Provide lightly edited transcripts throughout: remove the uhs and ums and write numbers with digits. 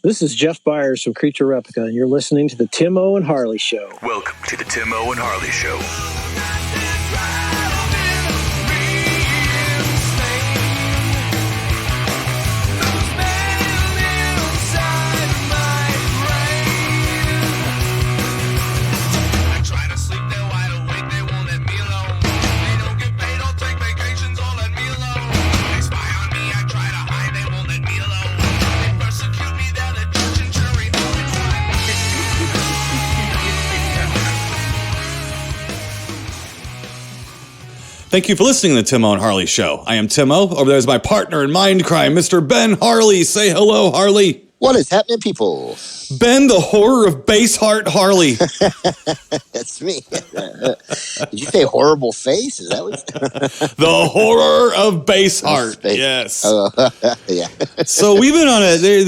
This is Jeff Byers from Creature Replica, and you're listening to the Tim O and Harley Show. Welcome to the Tim O and Harley Show. Thank you for listening to the Tim O and Harley Show. I am Tim O. Over there is my partner in mind crime, Mr. Ben Harley. Say hello, Harley. What is happening, people? Ben, the horror of Basehart Harley. That's me. Did you say horrible face? Is that what? The horror of Basehart. Yes. Yeah. So we've been on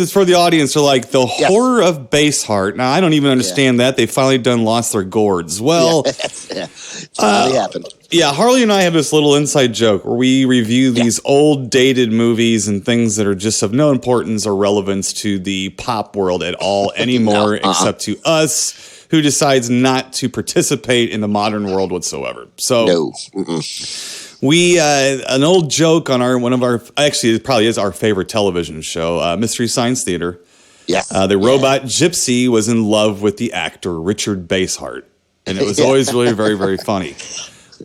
for the audience, they're like, the horror of Basehart. Now, I don't even understand that. They finally lost their gourds. Well, it's finally happened. Yeah, Harley and I have this little inside joke where we review these old, dated movies and things that are just of no importance or relevance to the pop world at all anymore, except to us, who decides not to participate in the modern world whatsoever. So, we an old joke on actually, it probably is our favorite television show, Mystery Science Theater. Yes. The robot Gypsy was in love with the actor Richard Basehart, and it was always really very, very funny.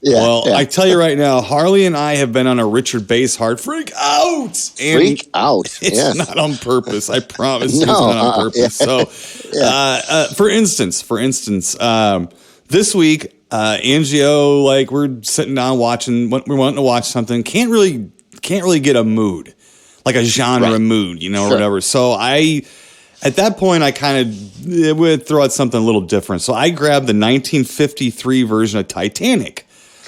I tell you right now, Harley and I have been on a Richard Basehart freak out. And freak out. It's not on purpose. I promise it's not on purpose. So, for instance, this week, Angie O, we're sitting down watching. We're wanting to watch something. Can't really get a mood, like a genre mood, or whatever. So at that point, I kind of would throw out something a little different. So I grabbed the 1953 version of Titanic,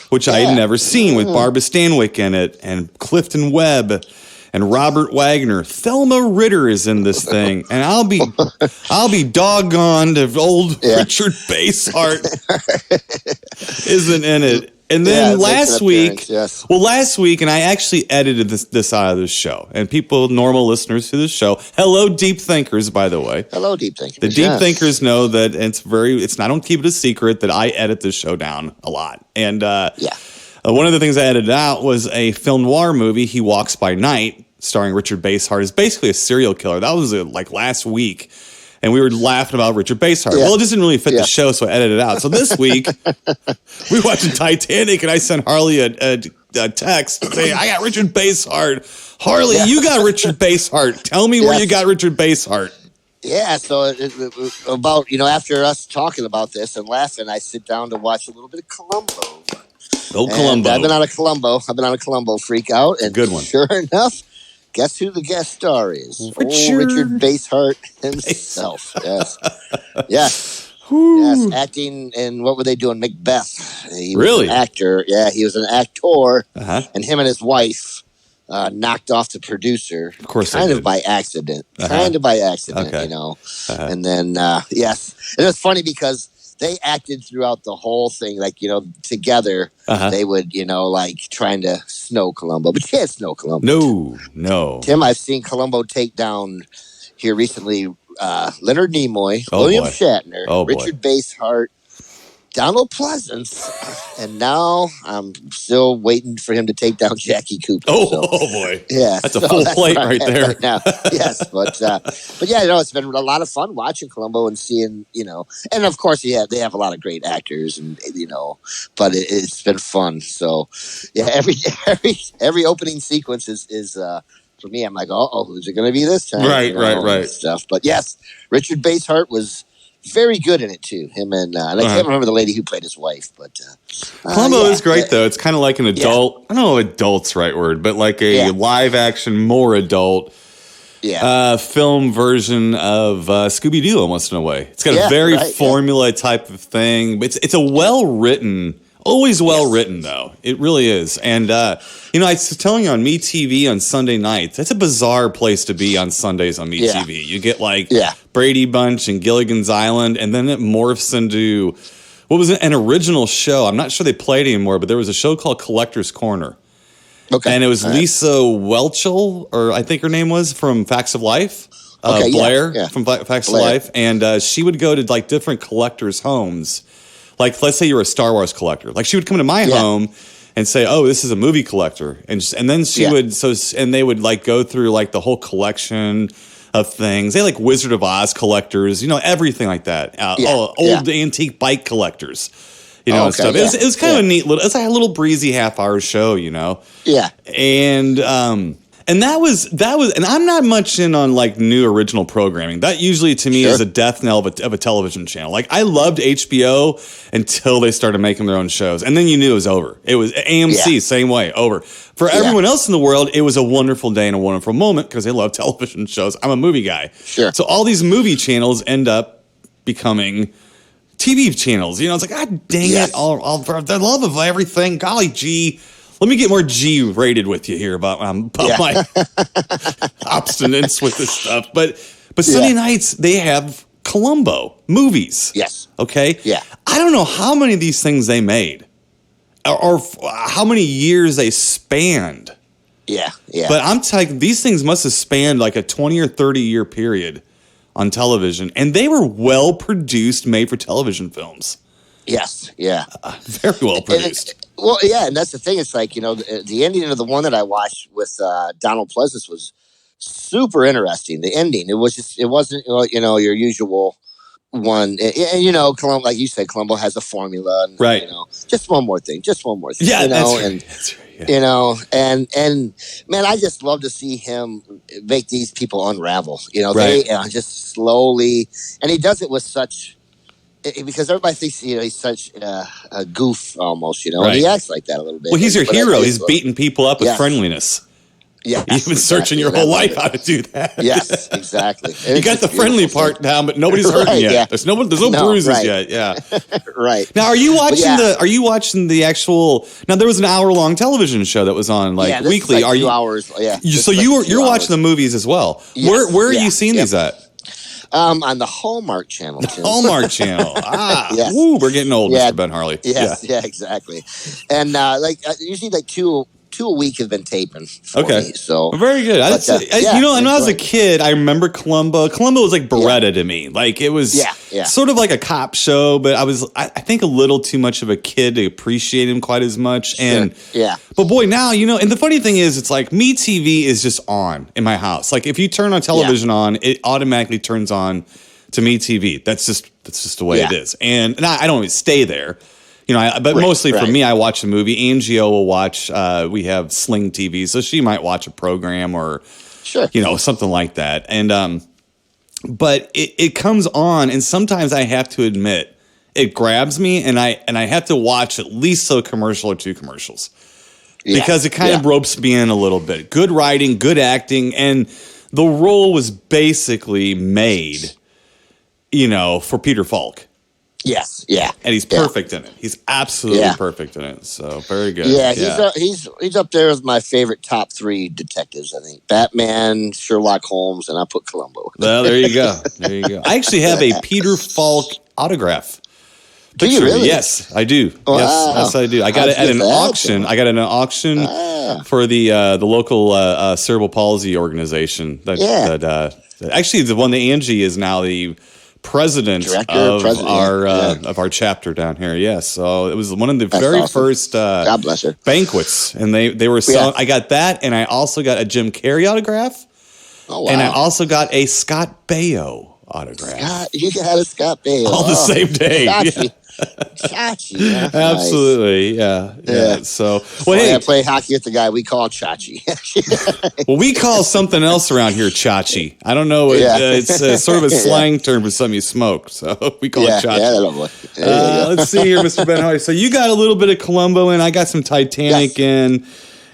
which I had never seen, with Barbara Stanwyck in it, and Clifton Webb, and Robert Wagner. Thelma Ritter is in this thing, and I'll be doggone if old Richard Basehart isn't in it. And then last week, and I actually edited this out of the show. And people, normal listeners to the show, hello, deep thinkers, by the way. Hello, deep thinkers. The deep thinkers know that I don't keep it a secret that I edit this show down a lot. And one of the things I edited out was a film noir movie, He Walks by Night, starring Richard Basehart. It's basically a serial killer. That was last week. And we were laughing about Richard Basehart. Well, it just didn't really fit the show, so I edited it out. So this week, we watching Titanic, and I sent Harley a text saying, I got Richard Basehart. Harley, you got Richard Basehart. Tell me where you got Richard Basehart. Yeah, so about, after us talking about this and laughing, I sit down to watch a little bit of Columbo. Columbo. I've been on a Columbo freak out. And good one. Sure enough, guess who the guest star is? Richard Basehart himself. Yes. Yes, acting in, what were they doing? Macbeth. He was an actor. Yeah, he was an actor. And him and his wife knocked off the producer. Of course, kind of by accident. And then, yes. And it was funny because they acted throughout the whole thing, together. They would, trying to snow Columbo. But you can't snow Columbo. No. Tim, I've seen Columbo take down here recently Leonard Nimoy, William Shatner, Richard Basehart, Donald Pleasance, and now I'm still waiting for him to take down Jackie Cooper. Oh boy. Yeah. That's a full plate right there. Right now. Yes, but yeah, it's been a lot of fun watching Columbo and seeing, and of course they have a lot of great actors and but it's been fun. So yeah, every opening sequence is for me, I'm like, who's it going to be this time? Right. Stuff. But yes, Richard Basehart was very good in it too. Him and I can't remember the lady who played his wife, but Columbo is great though. It's kind of like an adult. I don't know if adult's right word, but like a live action, more adult film version of Scooby Doo, almost in a way. It's got a very formula type of thing. It's a well written. Always well written, though. It really is. And, I was telling you on MeTV on Sunday nights, that's a bizarre place to be on Sundays on MeTV. Yeah. You get Brady Bunch and Gilligan's Island, and then it morphs into, what was it, an original show. I'm not sure they play it anymore, but there was a show called Collector's Corner. Okay. And it was Lisa Whelchel, or I think her name was, from Facts of Life. Blair from Facts of Life, and she would go to like different collectors' homes. Like, let's say you're a Star Wars collector. Like, she would come to my home and say, "Oh, this is a movie collector," and then she would and they would like go through like the whole collection of things. They like Wizard of Oz collectors, everything like that. Old antique bike collectors, and stuff. It was kind of a neat little. It's like a little breezy half-hour show, Yeah, and that was, and I'm not much in on like new original programming. That usually to me is a death knell of a television channel. Like I loved HBO until they started making their own shows, and then you knew it was over. It was AMC, same way, over. For everyone else in the world, it was a wonderful day and a wonderful moment because they love television shows. I'm a movie guy, so all these movie channels end up becoming TV channels. It's like, God dang it, all the love of everything. Golly gee. Let me get more G-rated with you here about my obstinance with this stuff. But Sunday nights, they have Columbo movies. Yes. Okay? Yeah. I don't know how many of these things they made or how many years they spanned. Yeah, yeah. But I'm telling you, these things must have spanned like a 20 or 30-year period on television. And they were well-produced, made-for-television films. Yes, yeah. Very well-produced. And that's the thing. It's like, the ending of the one that I watched with Donald Pleasance was super interesting. The ending, it wasn't, your usual one. And Columbo, like you said, Columbo has a formula. And, right. Just one more thing. Yeah, that's right. And, that's right. Yeah. And man, I just love to see him make these people unravel. Right. They just slowly, and he does it with such. Because everybody thinks he's such a goof almost, Right. And he acts like that a little bit. Well, he's your hero. He's beating people up with friendlendess. Yeah, you've been searching your whole life how to do that. Yes, exactly. You got the friendly part down, but nobody's hurting yet. Yeah. There's no bruises yet. Yeah, right. Now, are you watching the actual? Now, there was an hour-long television show that was on weekly. Are you 2 hours? Yeah. So you're watching the movies as well. Yes, Where are you seeing these at? On the Hallmark Channel. Hallmark Channel. Yes. Woo, we're getting old, Mr. Ben Harley. Yes, yeah, exactly. And usually two a week have been taping for me. So very good. When I was a kid, I remember Columbo. Columbo was like Beretta to me. Like it was sort of like a cop show, but I think a little too much of a kid to appreciate him quite as much. And but boy, now and the funny thing is, it's like MeTV is just on in my house. Like if you turn on television on, it automatically turns on to MeTV. That's just the way it is. And I don't always stay there. But mostly for me, I watch a movie. Angio will watch. We have Sling TV, so she might watch a program or, something like that. And but it comes on, and sometimes I have to admit it grabs me, and I have to watch at least a commercial or two commercials because it kind of ropes me in a little bit. Good writing, good acting, and the role was basically made, for Peter Falk. Yes, yeah, and he's perfect in it. He's absolutely perfect in it. So very good. Yeah, he's up there with my favorite top three detectives. I think Batman, Sherlock Holmes, and I put Columbo. Well, there you go. I actually have a Peter Falk autograph. Do you really? Yes, I do. Wow. Yes, I do. I got it at an auction. I got it at an auction for the local cerebral palsy organization. Actually, the one that Angie is now the president of our chapter down here. Yes, so it was one of the very first God bless her. banquets, and they were selling. I got that, and I also got a Jim Carrey autograph. Oh wow! And I also got a Scott Baio autograph. You had a Scott Baio all the same day. Chachi. Absolutely, yeah. So, I play hockey with the guy we call Chachi. Well, we call something else around here Chachi. I don't know. It's sort of a slang term for something you smoke. So we call it Chachi. Let's see here, Mr. Ben Harley. So you got a little bit of Columbo in. I got some Titanic in.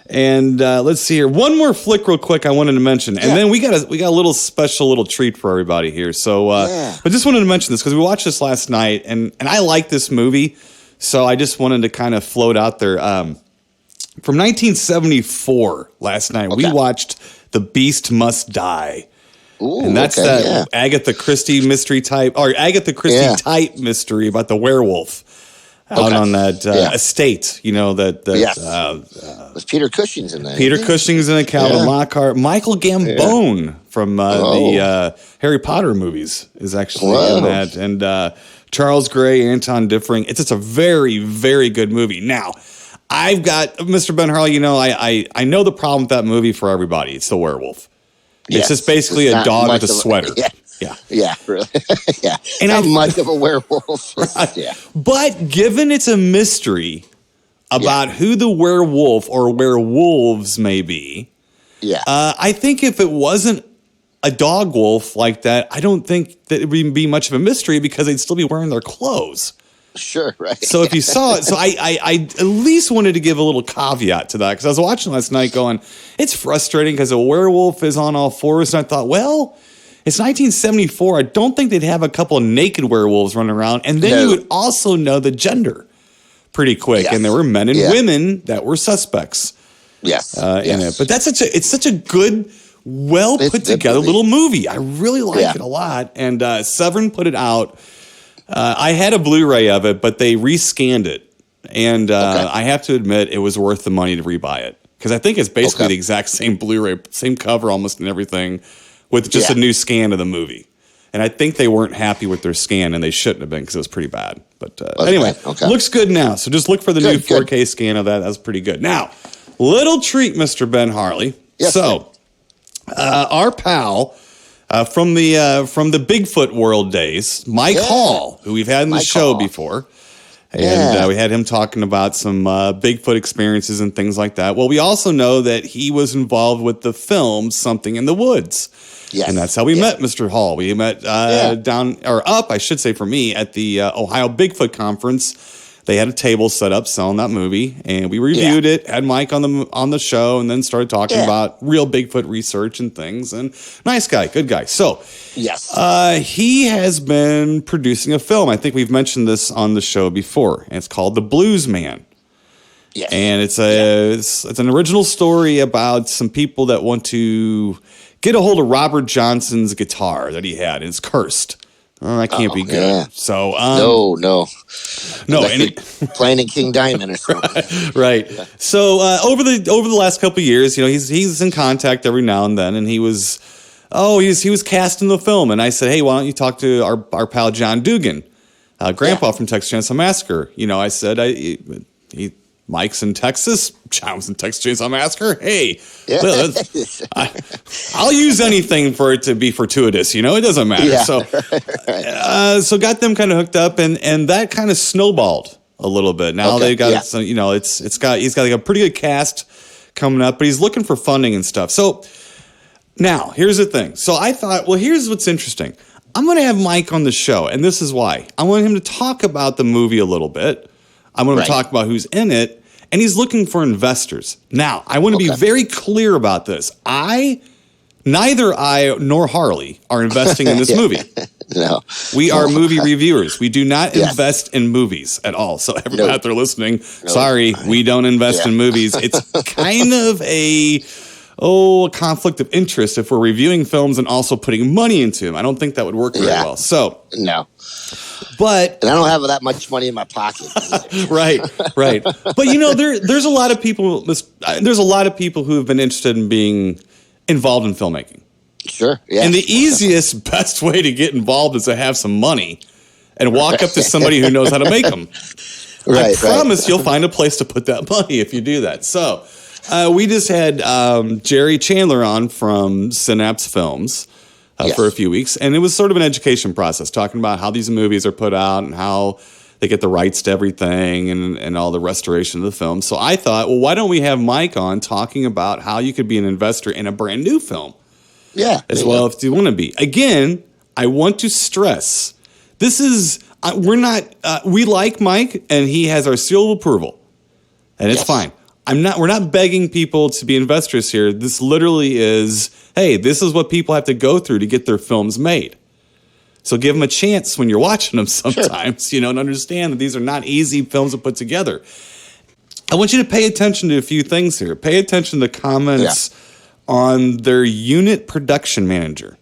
And let's see here. One more flick real quick I wanted to mention. And then we got a little special little treat for everybody here. So I just wanted to mention this because we watched this last night and I like this movie. So I just wanted to kind of float out there. From 1974 last night, we watched The Beast Must Die. Ooh, and that's Agatha Christie mystery type or Agatha Christie type mystery about the werewolf. out on that estate. You know that. Yes. Was Peter Cushing's in that? Peter Cushing's in it. Calvin Lockhart, Michael Gambone from the Harry Potter movies is actually in that, and Charles Gray, Anton Diffring. It's a very, very good movie. Now, I've got Mr. Ben Harley. You know, I know the problem with that movie for everybody. It's the werewolf. It's just basically a dog with a sweater. Yeah, really. Yeah. And not much of a werewolf. Right. Yeah. But given it's a mystery about who the werewolf or werewolves may be, I think if it wasn't a dog wolf like that, I don't think that it would be much of a mystery because they'd still be wearing their clothes. Sure, right. So if you saw it, so I at least wanted to give a little caveat to that because I was watching last night going, it's frustrating because a werewolf is on all fours. And I thought, well, it's 1974. I don't think they'd have a couple of naked werewolves running around. And then you would also know the gender pretty quick. And there were men and women that were suspects in it. But it's such a good, well put together little movie. I really like it a lot. And Severin put it out. I had a Blu-ray of it, but they rescanned it. And I have to admit, it was worth the money to rebuy it. Because I think it's basically the exact same Blu-ray, same cover almost and everything, with just a new scan of the movie. And I think they weren't happy with their scan, and they shouldn't have been because it was pretty bad. But anyway, looks good now. So just look for the new 4K scan of that. That's pretty good. Now, little treat, Mr. Ben Harley. Yes, our pal... from the Bigfoot world days, Mike Hall, who we've had in the show before. And we had him talking about some Bigfoot experiences and things like that. Well, we also know that he was involved with the film Something in the Woods. Yes. And that's how we met Mr. Hall. We met down, or up, I should say for me, at the Ohio Bigfoot Conference. They had a table set up selling that movie, and we reviewed it, had Mike on the show, and then started talking about real Bigfoot research and things. And nice guy, good guy. So he has been producing a film. I think we've mentioned this on the show before, and it's called The Blues Man. Yes. And it's an original story about some people that want to get a hold of Robert Johnson's guitar that he had. It's cursed. Oh, that can't be good. Yeah. So no. Like playing in King Diamond or something. Right. So over the last couple of years, you know, he's in contact every now and then, and he was cast in the film, and I said, hey, why don't you talk to our pal John Dugan, Grandpa from Texas Chainsaw Massacre? You know, I said Mike's in Texas. John was in Texas Chainsaw Massacre. Hey, I'll use anything for it to be fortuitous. You know, it doesn't matter. Yeah. So, so got them kind of hooked up, and that kind of snowballed a little bit. Now they've got some, you know, he's got like a pretty good cast coming up, but he's looking for funding and stuff. So now here's the thing. So I thought, well, here's what's interesting. I'm going to have Mike on the show, and this is why. I want him to talk about the movie a little bit. I want him to talk about who's in it, and he's looking for investors. Now, I want to be very clear about this. Neither I nor Harley are investing in this movie. No. We are movie reviewers. We do not invest in movies at all. So everyone out there listening, sorry, we don't invest in movies. It's kind of a conflict of interest if we're reviewing films and also putting money into them. I don't think that would work very well. So no. But and I don't have that much money in my pocket. right. But you know, there's a lot of people. There's a lot of people who have been interested in being involved in filmmaking. Sure. Yeah. And the easiest, best way to get involved is to have some money and walk up to somebody who knows how to make them. I promise you'll find a place to put that money if you do that. So we just had Jerry Chandler on from Synapse Films. For a few weeks, and it was sort of an education process, talking about how these movies are put out and how they get the rights to everything and all the restoration of the film. So I thought, well, why don't we have Mike on talking about how you could be an investor in a brand new film? Yeah. As well, if you want to be. Again, I want to stress, this is, we like Mike, and he has our seal of approval, and it's fine. We're not begging people to be investors here. This literally is, hey, this is what people have to go through to get their films made. So give them a chance when you're watching them sometimes, you know, and understand that these are not easy films to put together. I want you to pay attention to a few things here. Pay attention to comments on their unit production manager.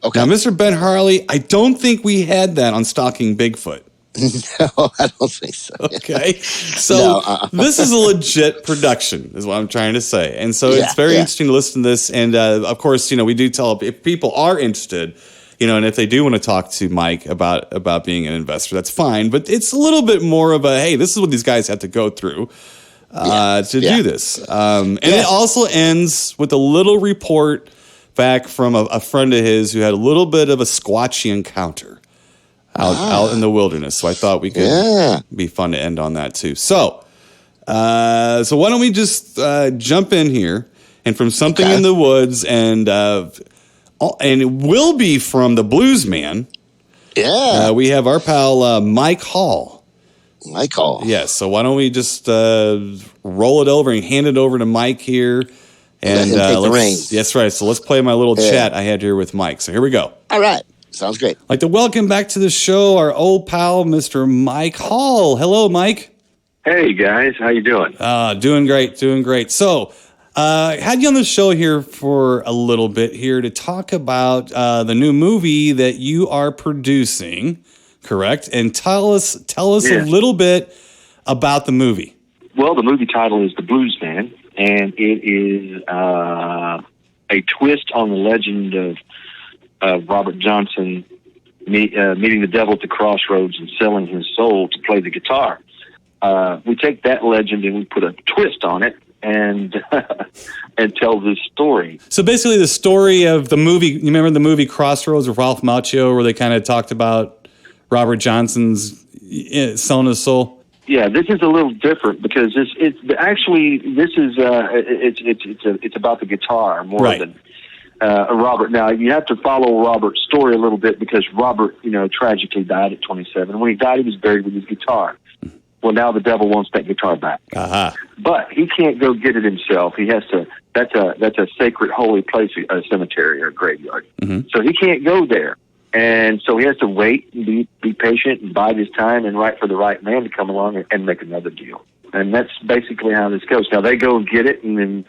Okay. Now, Mr. Ben Harley, I don't think we had that on Stalking Bigfoot. No, I don't think so. Okay. So this is a legit production, is what I'm trying to say. And so it's very interesting to listen to this. And of course, we do tell if people are interested, and if they do want to talk to Mike about being an investor, that's fine. But it's a little bit more of a, hey, this is what these guys have to go through to do this. And it also ends with a little report back from a friend of his who had a little bit of a squatchy encounter out in the wilderness. So I thought we could be fun to end on that too. So why don't we just jump in here, and from Something in the Woods, and it will be from the Blues Man. Yeah. We have our pal Mike Hall. Mike Hall. Yes. So why don't we just roll it over and hand it over to Mike here. And take the reins. That's right. So let's play my little chat I had here with Mike. So here we go. All right. Sounds great. I'd like to welcome back to the show our old pal, Mr. Mike Hall. Hello, Mike. Hey, guys. How you doing? Doing great. So had you on the show here for a little bit here to talk about the new movie that you are producing, correct? And tell us a little bit about the movie. Well, the movie title is The Blues Man, and it is a twist on the legend of Robert Johnson meeting the devil at the crossroads and selling his soul to play the guitar. We take that legend and we put a twist on it and tell this story. So basically the story of the movie, you remember the movie Crossroads with Ralph Macchio, where they kind of talked about Robert Johnson's selling his soul? Yeah, this is a little different because it's about the guitar more than Robert. Now, you have to follow Robert's story a little bit because Robert, tragically died at 27. When he died, he was buried with his guitar. Well, now the devil wants that guitar back. But he can't go get it himself. He has to. That's a sacred, holy place, a cemetery or a graveyard. Mm-hmm. So he can't go there. And so he has to wait and be patient and bide his time and wait for the right man to come along and make another deal. And that's basically how this goes. Now, they go and get it, and then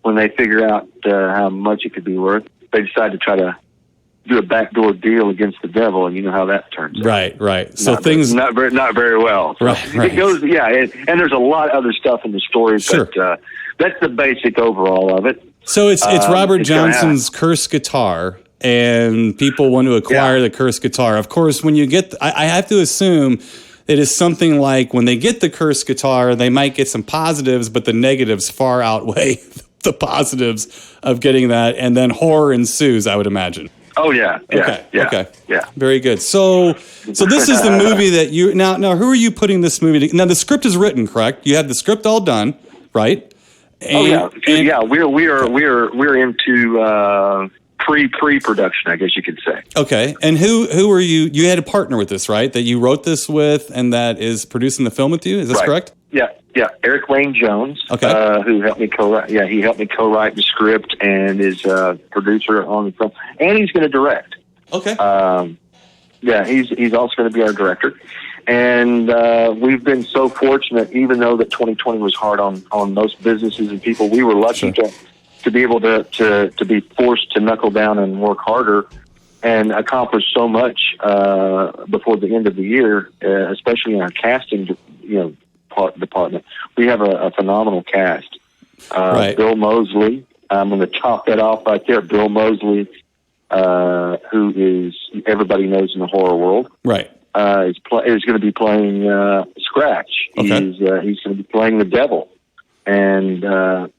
when they figure out how much it could be worth, they decide to try to do a backdoor deal against the devil, and you know how that turns out. Right. So things not very well. So right. It goes, and there's a lot of other stuff in the story, but that's the basic overall of it. So it's Robert Johnson's cursed guitar, and people want to acquire the cursed guitar. Of course, when you get, I have to assume it is something like when they get the cursed guitar, they might get some positives, but the negatives far outweigh the positives of getting that, and then horror ensues, I would imagine. Oh yeah. Okay. Very good. So this is the movie that you now. Who are you putting this movie to? Now the script is written, correct? You have the script all done, right? We're into pre-production, I guess you could say. Okay. And who are you? You had a partner with this, right? That you wrote this with, and that is producing the film with you. Is this correct? Yeah. Eric Wayne Jones, who helped me co-write. Yeah, he helped me co-write the script and is producer on the film, and he's going to direct. Okay. He's also going to be our director, and we've been so fortunate. Even though that 2020 was hard on most businesses and people, we were lucky to be able to be forced to knuckle down and work harder and accomplish so much before the end of the year, especially in our casting, department. We have a phenomenal cast. Bill Moseley, I'm going to top that off right there. Bill Moseley, who is everybody knows in the horror world, right? Is going to be playing Scratch. Okay. He's going to be playing the devil, and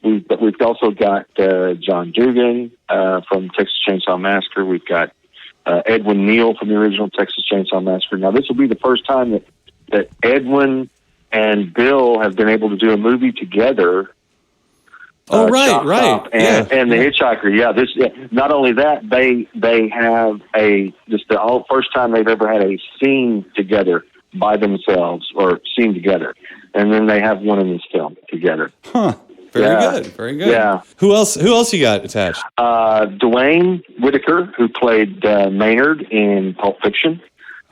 we've also got John Dugan from Texas Chainsaw Massacre. We've got Edwin Neal from the original Texas Chainsaw Massacre. Now this will be the first time that Edwin and Bill have been able to do a movie together. Right. And The Hitchhiker. Not only that, they have the first time they've ever had a scene together by themselves or scene together, and then they have one in this film together. Huh. Very good. Yeah. Who else you got attached? Dwayne Whitaker, who played Maynard in Pulp Fiction.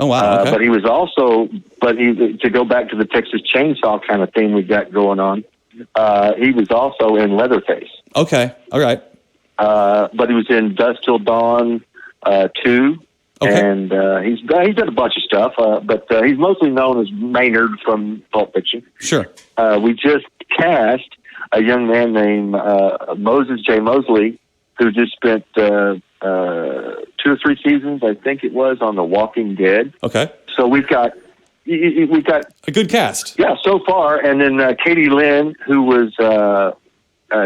Oh wow! Okay. But he was also, to go back to the Texas Chainsaw kind of thing we've got going on, he was also in Leatherface. Okay, all right. But he was in Dusk Till Dawn 2. Okay. And he's done a bunch of stuff, but he's mostly known as Maynard from Pulp Fiction. Sure. We just cast a young man named Moses J. Mosley, who just spent 2 or 3 seasons, I think it was, on The Walking Dead. Okay. So we've got a good cast. Yeah, so far. And then Katie Lynn, who was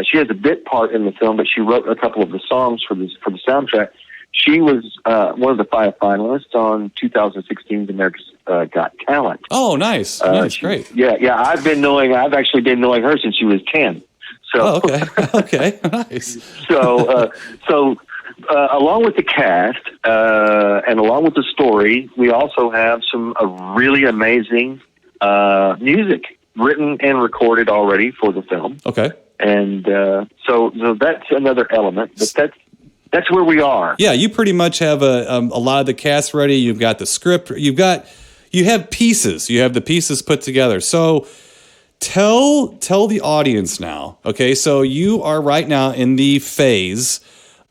she has a bit part in the film, but she wrote a couple of the songs for the soundtrack. She was one of the 5 finalists on 2016's America's Got Talent. Oh, nice. Nice, great. Yeah. I've actually been knowing her since she was 10. So, okay, nice. So along with the cast and along with the story, we also have some really amazing music written and recorded already for the film. Okay. And so that's another element, but that's where we are. Yeah, you pretty much have a lot of the cast ready. You've got the script. You have pieces. You have the pieces put together. So tell the audience now. Okay, so you are right now in the phase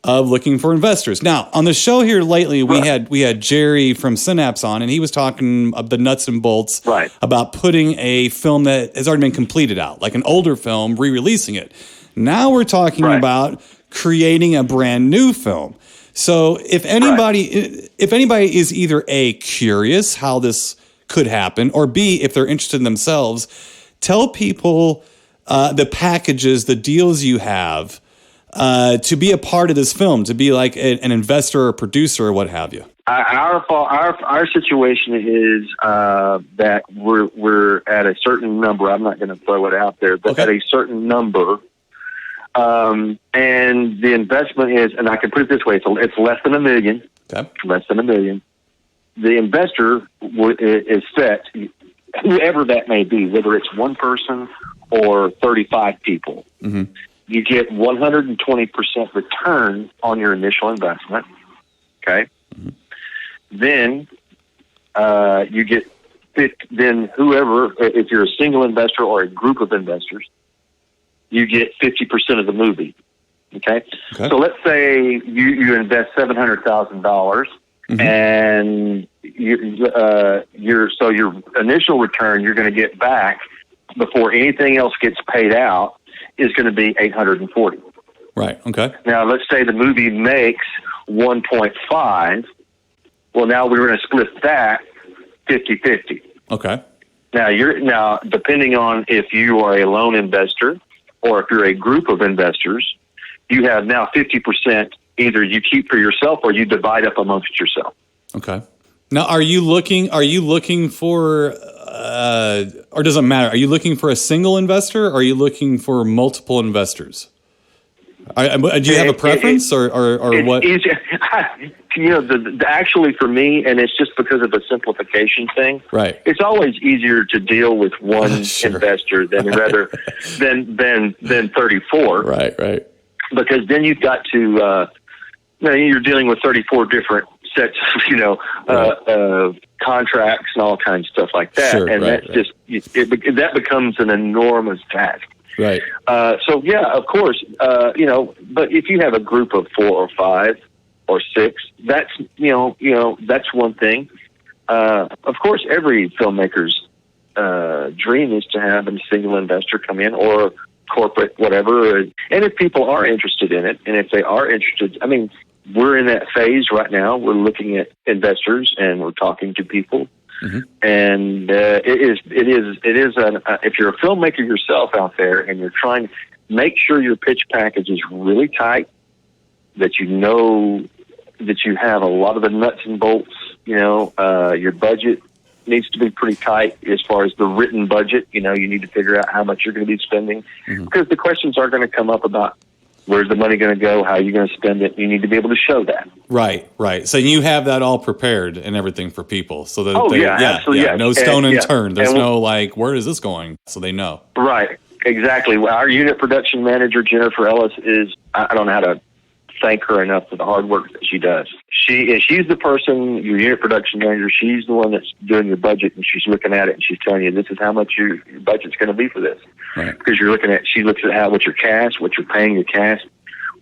of looking for investors. Now, on the show here lately, we had Jerry from Synapse on, and he was talking of the nuts and bolts about putting a film that has already been completed out, like an older film, re-releasing it. Now we're talking about creating a brand new film. So if anybody is either A, curious how this could happen, or B, if they're interested in themselves, tell people the packages, the deals you have to be a part of this film, to be like an investor or producer or what have you. Our situation is that we're at a certain number. I'm not going to throw it out there, but at a certain number. And the investment is, and I can put it this way, it's less than $1 million. Okay. Less than $1 million. The investor is set, whoever that may be, whether it's one person or 35 people. Mm-hmm. You get 120% return on your initial investment. Okay. Mm-hmm. Then you get then whoever, if you're a single investor or a group of investors, you get 50% of the movie. Okay. So let's say you invest $700,000, and your initial return you're going to get back before anything else gets paid out is going to be $840. Right. Okay. Now let's say the movie makes 1.5. Well, now we're going to split that 50-50. Okay. Now depending on if you are a lone investor or if you're a group of investors, you have now 50% either you keep for yourself or you divide up amongst yourself. Okay. Now, are you looking for, or does it matter? Are you looking for a single investor or are you looking for multiple investors? Do you have a preference or what? Easier. Actually for me, and it's just because of a simplification thing. Right. It's always easier to deal with one investor than 34. Right. Because then you've got to, you're dealing with 34 different sets of, contracts and all kinds of stuff like that. That becomes an enormous task. Right. So yeah, of course, but if you have a group of 4 or 5 or 6, that's one thing. Of course, every filmmaker's dream is to have a single investor come in or corporate, whatever. And if people are interested in it, and if they are interested, I mean, we're in that phase right now. We're looking at investors and we're talking to people. Mm-hmm. And it is if you're a filmmaker yourself out there and you're trying to make sure your pitch package is really tight, that you know that you have a lot of the nuts and bolts, your budget needs to be pretty tight as far as the written budget. You need to figure out how much you're going to be spending, because the questions are going to come up about where's the money going to go, how are you going to spend it. You need to be able to show that. Right. So you have that all prepared and everything for people. So that absolutely. Yeah. No stone unturned. There's no where is this going? So they know. Right. Exactly. Our unit production manager, Jennifer Ellis, I don't know how to thank her enough for the hard work that she does. She's the person, your unit production manager. She's the one that's doing your budget, and she's looking at it and she's telling you this is how much your budget's going to be for this. Right. Because she looks at what your cast, what you're paying your cast,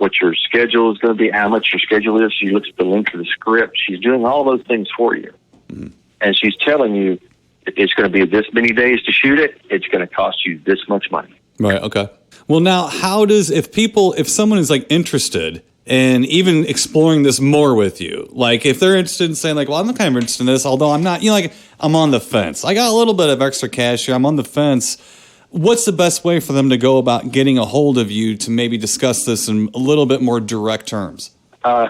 what your schedule is going to be, how much your schedule is. She looks at the length of the script. She's doing all those things for you. Mm-hmm. And she's telling you it's going to be this many days to shoot it. It's going to cost you this much money. Right. Okay. Well, now, how does, if someone is like interested in even exploring this more with you, like if they're interested in saying like, well, I'm kind of interested in this, although I'm not, like I'm on the fence. I got a little bit of extra cash here. I'm on the fence. What's the best way for them to go about getting a hold of you to maybe discuss this in a little bit more direct terms?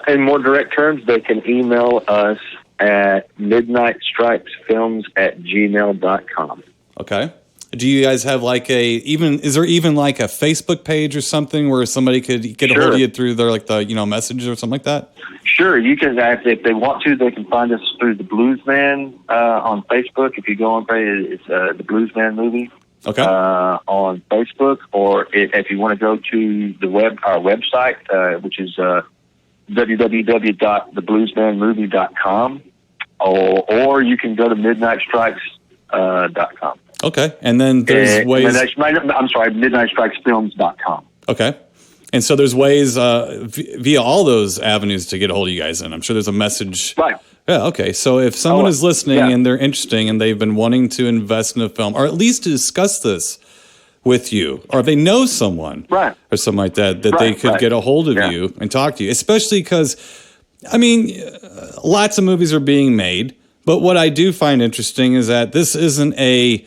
In more direct terms, they can email us at midnightstrikesfilms@gmail.com. Okay. Do you guys have is there even like a Facebook page or something where somebody could get a hold of you through their messages or something like that? Sure. You can, if they want to, they can find us through the Bluesman on Facebook. If you go on, it's the Bluesman movie. Okay. On Facebook, or if you want to go to our website, which is www.thebluesmanmovie.com, or you can go to midnightstrikes.com. Okay, and then there's ways. midnightstrikesfilms.com. Okay, and so there's ways via all those avenues to get a hold of you guys. And I'm sure there's a message. Right. Yeah, okay. So if someone is listening and they're interesting and they've been wanting to invest in a film, or at least to discuss this with you, or if they know someone or something like that, they could get a hold of you and talk to you, especially because, lots of movies are being made, but what I do find interesting is that this isn't I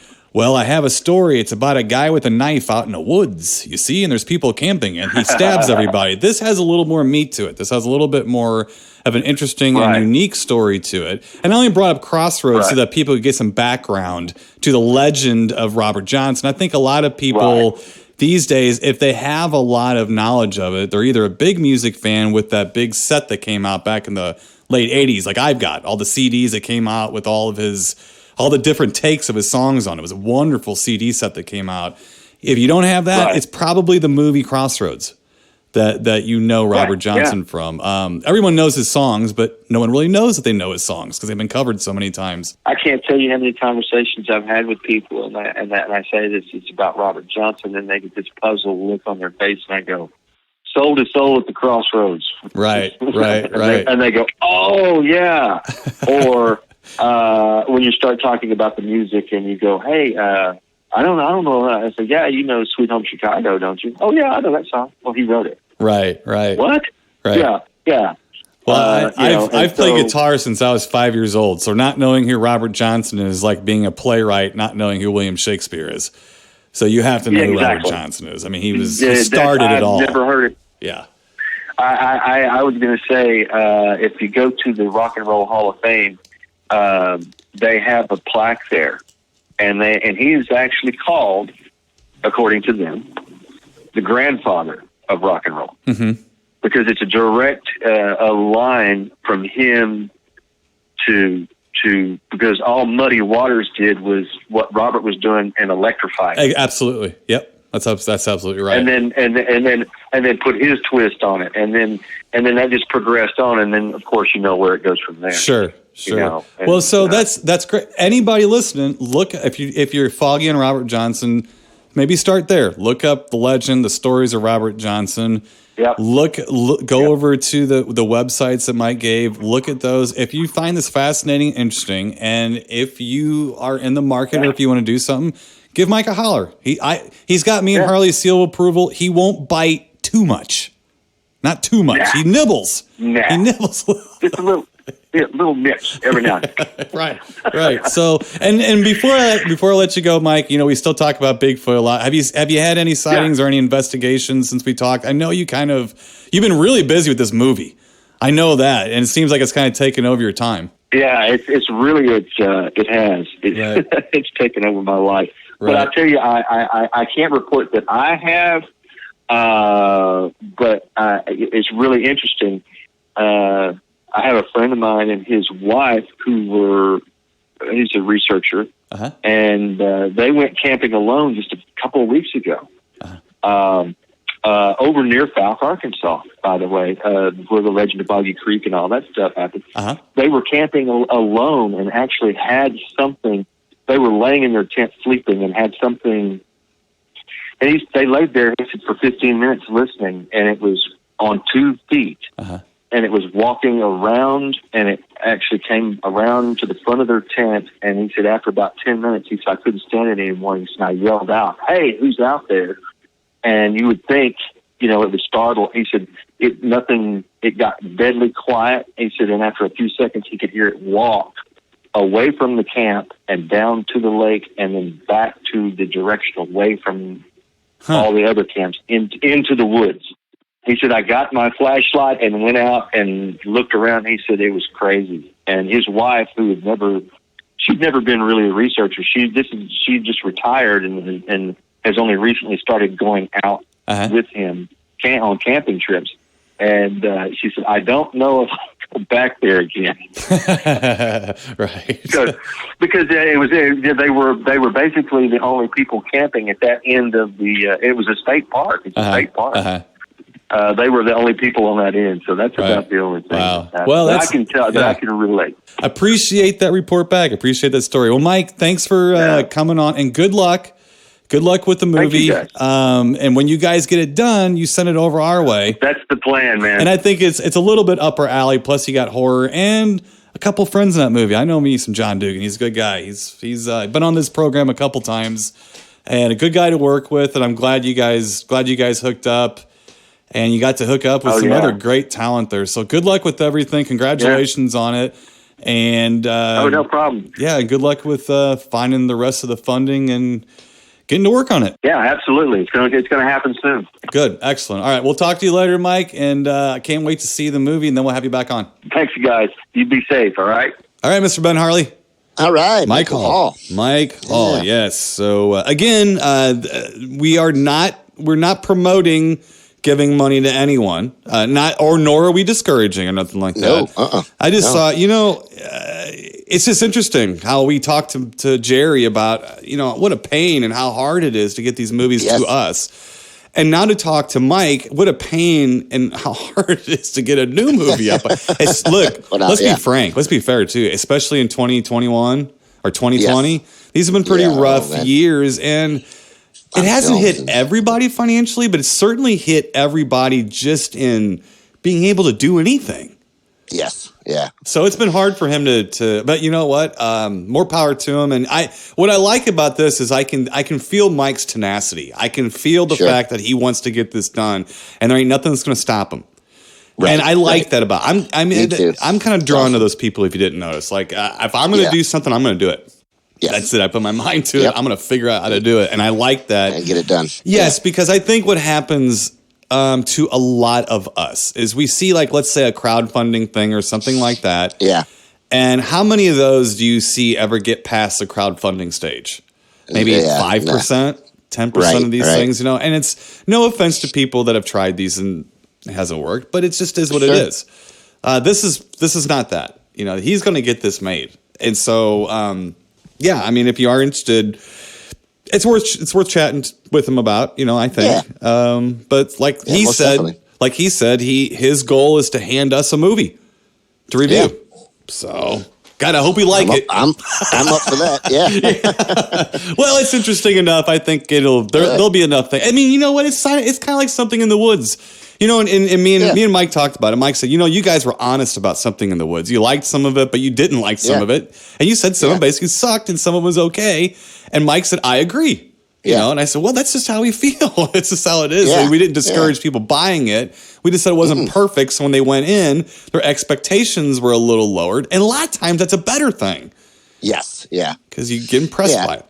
have a story. It's about a guy with a knife out in the woods, you see, and there's people camping and he stabs everybody. This has a little more meat to it. This has a little bit more of an interesting and unique story to it. And I only brought up Crossroads so that people could get some background to the legend of Robert Johnson. I think a lot of people these days, if they have a lot of knowledge of it, they're either a big music fan with that big set that came out back in the late 80s, like I've got all the CDs that came out with all the different takes of his songs on it. It was a wonderful CD set that came out. If you don't have that, it's probably the movie Crossroads that Robert Johnson from. Everyone knows his songs, but no one really knows that they know his songs because they've been covered so many times. I can't tell you how many conversations I've had with people, and I say this, it's about Robert Johnson, and they get this puzzled look on their face, and I go, soul to soul at the Crossroads. Right. And they go, oh, yeah. Or when you start talking about the music and you go, hey, I don't know. I say, yeah, you know Sweet Home Chicago, don't you? Oh, yeah, I know that song. Well, he wrote it. Right. What? Right. Yeah. Well, I've played guitar since I was 5 years old, so not knowing who Robert Johnson is like being a playwright, not knowing who William Shakespeare is. So you have to know who Robert Johnson is. I mean, he started it all. I've never heard it. Yeah. I was going to say, if you go to the Rock and Roll Hall of Fame, they have a plaque there, and he is actually called, according to them, the grandfather of rock and roll, because it's a direct a line from him to because all Muddy Waters did was what Robert was doing and electrifying. Absolutely, yep. That's absolutely right. And then put his twist on it, and then that just progressed on, and then of course you know where it goes from there. Sure. That's great. Anybody listening, look if you're foggy on Robert Johnson, maybe start there. Look up the legend, the stories of Robert Johnson. Yep. Go over to the websites that Mike gave. Look at those. If you find this fascinating, interesting, and if you are in the market or if you want to do something, give Mike a holler. He's got me and Harley's seal of approval. He won't bite too much. Not too much. He nibbles. He nibbles. Just a little nips every now and then. Right. So, and before I let you go, Mike, we still talk about Bigfoot a lot. Have you had any sightings or any investigations since we talked? I know you've been really busy with this movie. I know that, and it seems like it's kind of taken over your time. Yeah, it has. It's taken over my life. But I tell you, I can't report that I have, but it's really interesting. I have a friend of mine and his wife he's a researcher, and they went camping alone just a couple of weeks ago, over near Falk, Arkansas, by the way, where the legend of Boggy Creek and all that stuff happened. They were camping alone and actually had something. They were laying in their tent sleeping and had something. And they laid there for 15 minutes listening, and it was on 2 feet. And it was walking around, and it actually came around to the front of their tent. And he said, after about 10 minutes, he said, I couldn't stand it anymore. He said, I yelled out, "Hey, who's out there?" And you would think, it would startle. He said, it got deadly quiet. He said, and after a few seconds, he could hear it walk away from the camp and down to the lake, and then back to the direction away from all the other camps into the woods. He said, I got my flashlight and went out and looked around. He said it was crazy. And his wife, who she'd never been really a researcher. She just retired and has only recently started going out with him on camping trips. And she said, I don't know if I'll go back there again. Right. because they were basically the only people camping at that end of the. It was a state park. It's a state park. They were the only people on that end, so that's about the only thing. Wow. Well, I can tell that I can relate. Appreciate that report back. Appreciate that story. Well, Mike, thanks for coming on, and good luck. Good luck with the movie. And when you guys get it done, you send it over our way. That's the plan, man. And I think it's a little bit up our alley. Plus, you got horror and a couple friends in that movie. I know me some John Dugan. He's a good guy. He's been on this program a couple times, and a good guy to work with. And I'm glad you guys hooked up. And you got to hook up with some other great talent there. So good luck with everything. Congratulations on it. And no problem. Yeah, good luck with finding the rest of the funding and getting to work on it. Yeah, absolutely. It's going to happen soon. Good. Excellent. All right. We'll talk to you later, Mike. And I can't wait to see the movie, and then we'll have you back on. Thanks, you guys. You be safe, all right? All right, Mr. Ben Harley. All right. Mike Hall. Mike Hall, yes. So, again, we're not promoting giving money to anyone, nor are we discouraging or nothing like that. I just thought, it's just interesting how we talked to Jerry about, what a pain and how hard it is to get these movies to us. And now to talk to Mike, what a pain and how hard it is to get a new movie up. Let's be frank. Let's be fair, too, especially in 2021 or 2020. Yes. These have been pretty rough years, and it hasn't hit everybody financially, but it's certainly hit everybody just in being able to do anything. Yes. Yeah. So it's been hard for him to but you know what? More power to him. And what I like about this is I can feel Mike's tenacity. I can feel the fact that he wants to get this done, and there ain't nothing that's going to stop him. Right, and I like that about I'm kind of drawn to those people, if you didn't notice. Like if I'm going to do something, I'm going to do it. Yes. That's it. I put my mind to it. I'm going to figure out how to do it. And I like that. And get it done. Yes, because I think what happens to a lot of us is we see, like, let's say a crowdfunding thing or something like that. Yeah. And how many of those do you see ever get past the crowdfunding stage? Maybe 5%, 10% of these things, and it's no offense to people that have tried these and it hasn't worked, but it just is what it is. This is not that. He's going to get this made. And so, if you are interested, it's worth chatting with him about, I think. Yeah. But like he said, his goal is to hand us a movie to review. Yeah. So, God, I hope we like it. I'm up for that. Yeah. Well, it's interesting enough. I think there'll be enough thing. I mean, you know what? It's kind of like something in the woods. And me and Mike talked about it. Mike said, you guys were honest about something in the woods. You liked some of it, but you didn't like some of it. And you said some of it basically sucked and some of it was okay. And Mike said, I agree. And I said, well, that's just how we feel. It's just how it is. Yeah. We didn't discourage people buying it. We just said it wasn't perfect. So when they went in, their expectations were a little lowered. And a lot of times that's a better thing. Yes. Yeah. Because you get impressed by it.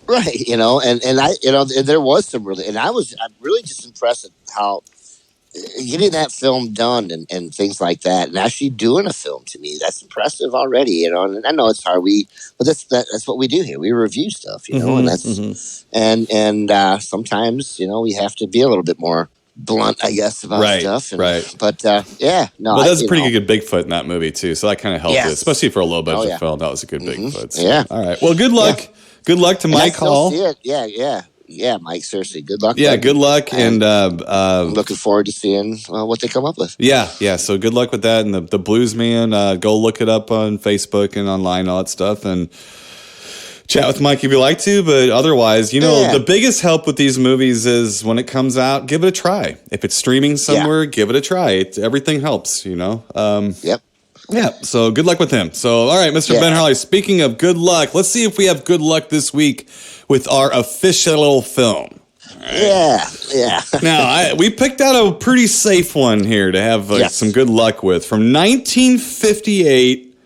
Right. And there was some really, and I'm really just impressed at how getting that film done and things like that, and actually doing a film, to me, that's impressive already. And I know it's hard. But that's what we do here. We review stuff, and that's and sometimes we have to be a little bit more blunt, I guess, about stuff. But that's a pretty good Bigfoot in that movie too. So that kind of helped it, especially for a low budget film. That was a good Bigfoot. So. Yeah. All right. Well, good luck. Yeah. Good luck to Mike Hall. See it. Yeah, Mike, seriously, good luck. Yeah, good luck. And I'm looking forward to seeing what they come up with. Yeah. So good luck with that. And the Blues Man, go look it up on Facebook and online, all that stuff. And Chat with Mike if you like to, but otherwise, the biggest help with these movies is when it comes out, give it a try. If it's streaming somewhere, give it a try. Everything helps, Yep. Yeah, so good luck with him. So, all right, Mr. Ben Harley, speaking of good luck, let's see if we have good luck this week with our official film. Right. Yeah. Now, we picked out a pretty safe one here to have some good luck with. From 1958,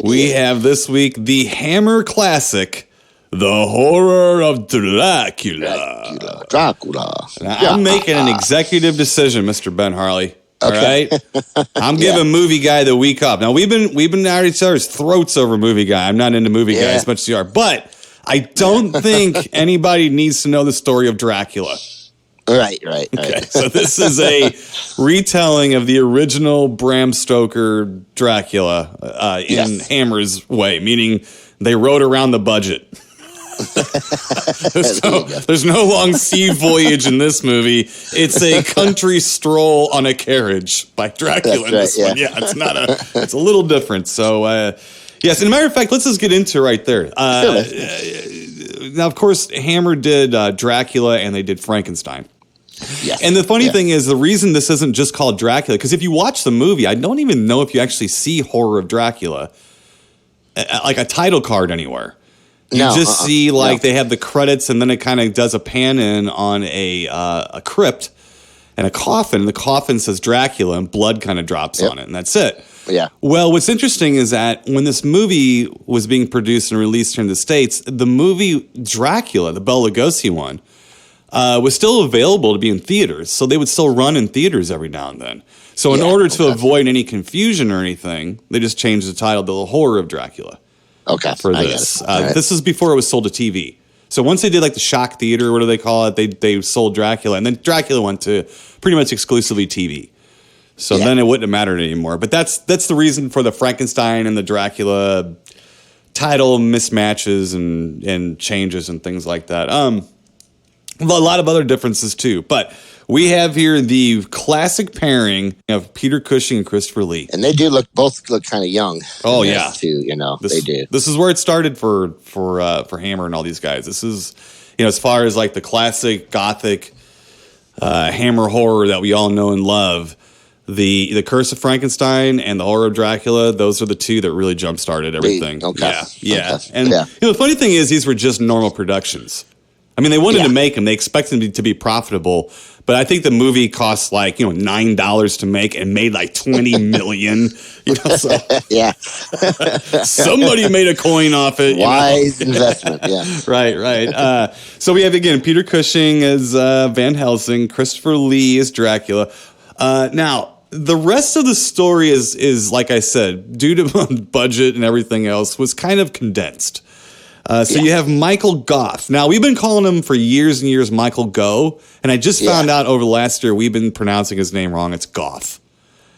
we have this week the Hammer classic, The Horror of Dracula. Dracula. Now, I'm making an executive decision, Mr. Ben Harley. All right, I'm giving Movie Guy the week off. Now we've been at each other's throats over Movie Guy. I'm not into Movie Guy as much as you are, but I don't think anybody needs to know the story of Dracula. Right. Okay, so this is a retelling of the original Bram Stoker Dracula in Hammer's way, meaning they wrote around the budget. There's no long sea voyage in this movie. It's a country stroll on a carriage by Dracula in this one. Yeah, it's a little different. So, yes, and a matter of fact, let's just get into it right there. Now, of course, Hammer did Dracula and they did Frankenstein. Yes. And the funny thing is, the reason this isn't just called Dracula, because if you watch the movie, I don't even know if you actually see Horror of Dracula, like a title card anywhere. You just see they have the credits, and then it kind of does a pan in on a crypt and a coffin. And the coffin says Dracula, and blood kind of drops on it, and that's it. Yeah. Well, what's interesting is that when this movie was being produced and released here in the States, the movie Dracula, the Bela Lugosi one, was still available to be in theaters. So they would still run in theaters every now and then. So in order to avoid any confusion or anything, they just changed the title to The Horror of Dracula. Okay. For this. This is before it was sold to TV. So once they did like the Shock Theater, what do they call it? They sold Dracula, and then Dracula went to pretty much exclusively TV. So then it wouldn't have mattered anymore. But that's the reason for the Frankenstein and the Dracula title mismatches and changes and things like that. A lot of other differences too. But we have here the classic pairing of Peter Cushing and Christopher Lee. And they do both look kind of young. Oh, yeah. Too, they do. This is where it started for Hammer and all these guys. This is, as far as like the classic Gothic Hammer horror that we all know and love, the Curse of Frankenstein and the Horror of Dracula, those are the two that really jump-started everything. Okay. Yeah. And the funny thing is, these were just normal productions. I mean, they wanted to make them. They expected them to be profitable. But I think the movie cost like, $9 to make and made like $20 million. So somebody made a coin off it. Wise investment, Right. So we have, again, Peter Cushing as Van Helsing, Christopher Lee as Dracula. Now, the rest of the story is, like I said, due to budget and everything else, was kind of condensed. You have Michael Gough. Now, we've been calling him for years and years Michael Go, and I just found out over the last year we've been pronouncing his name wrong. It's Gough.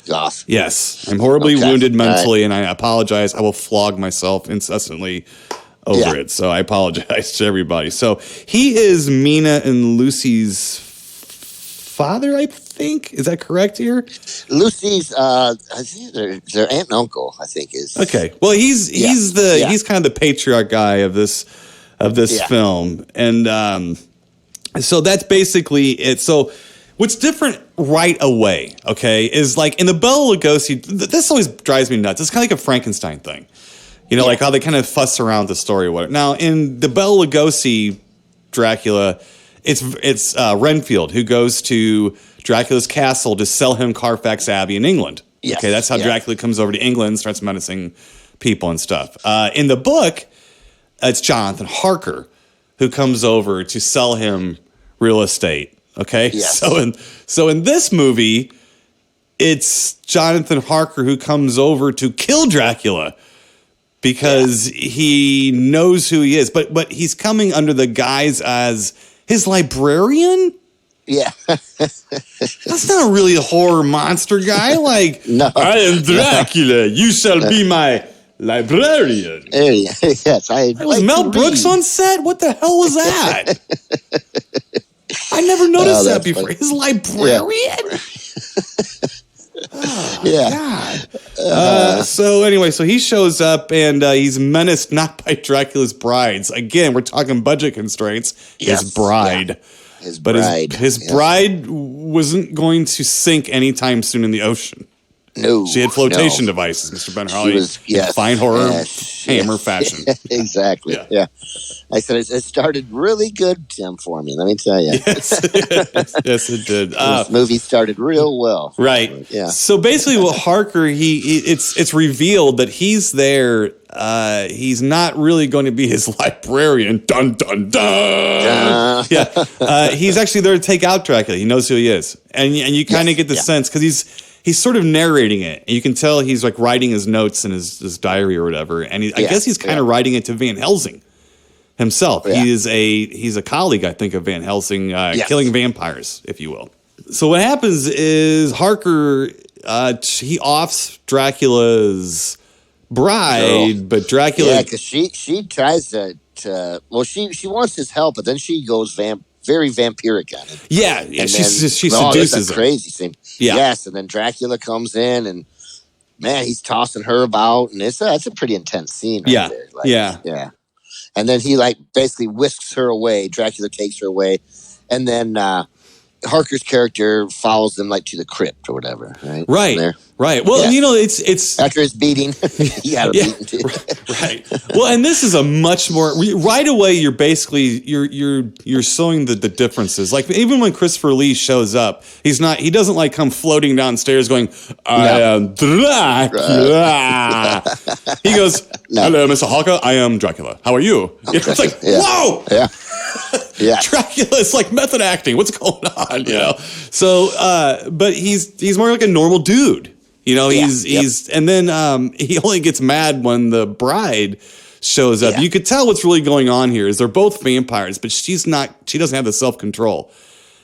Gough. Yes. I'm horribly wounded mentally, and I apologize. I will flog myself incessantly over it, so I apologize to everybody. So he is Mina and Lucy's father, I think. Is that correct here? Lucy's I think their aunt and uncle, I think is. Okay. Well, he's kind of the patriarch guy of this film. And so that's basically it. So what's different right away, okay, is like in the Bela Lugosi, this always drives me nuts. It's kind of like a Frankenstein thing. Like how they kind of fuss around the story or whatever. Now, in the Bela Lugosi Dracula, it's Renfield who goes to Dracula's castle to sell him Carfax Abbey in England. Yes. Okay, that's how Dracula comes over to England and starts menacing people and stuff. In the book, it's Jonathan Harker who comes over to sell him real estate. Okay, yes. So in this movie, it's Jonathan Harker who comes over to kill Dracula because he knows who he is, but he's coming under the guise as his librarian? Yeah. That's not really a horror monster guy. Like, no. I am Dracula. You shall be my librarian. Yes. Was Mel Brooks on set? What the hell was that? I never noticed that before. Funny. His librarian? God. So anyway, so he shows up and he's menaced not by Dracula's brides. Again, we're talking budget constraints. Yes. His bride. Yeah. His bride. His bride wasn't going to sink anytime soon in the ocean. No. She had flotation devices, Mr. Ben Harley. In fine horror hammer fashion. Exactly. Yeah. I said it started really good, Tim, for me. Let me tell you. Yes, yes it did. This movie started real well. Right. Yeah. So basically, what Harker, it's revealed that he's there. He's not really going to be his librarian. Dun dun dun. He's actually there to take out Dracula. He knows who he is, and you kind of get the sense because he's sort of narrating it. And you can tell he's like writing his notes in his diary or whatever. And I guess he's kind of writing it to Van Helsing himself. Yeah. He's a colleague, I think, of Van Helsing, killing vampires, if you will. So what happens is Harker, he offs Dracula's bride, but Dracula... Yeah, because she tries to she wants his help, but then she goes very vampiric on him. Yeah, she seduces him. Crazy scene. Yeah. Yes, and then Dracula comes in, and man, he's tossing her about, and it's a pretty intense scene. Right there. Yeah. And then he basically whisks her away. Dracula takes her away, and then Harker's character follows them to the crypt or whatever. Right. Well, it's after his beating, he got a beating too. Right. Well, and this is a much more right away. You're basically you're showing the differences. Like even when Christopher Lee shows up, he doesn't come floating downstairs going, "I am Dracula." He goes, "Hello, Mr. Harker. I am Dracula. How are you?" It's like, whoa. Yeah. Yeah. Dracula is like method acting. What's going on? You know? So, but he's more like a normal dude. And then he only gets mad when the bride shows up. You could tell what's really going on here is they're both vampires, but she doesn't have the self-control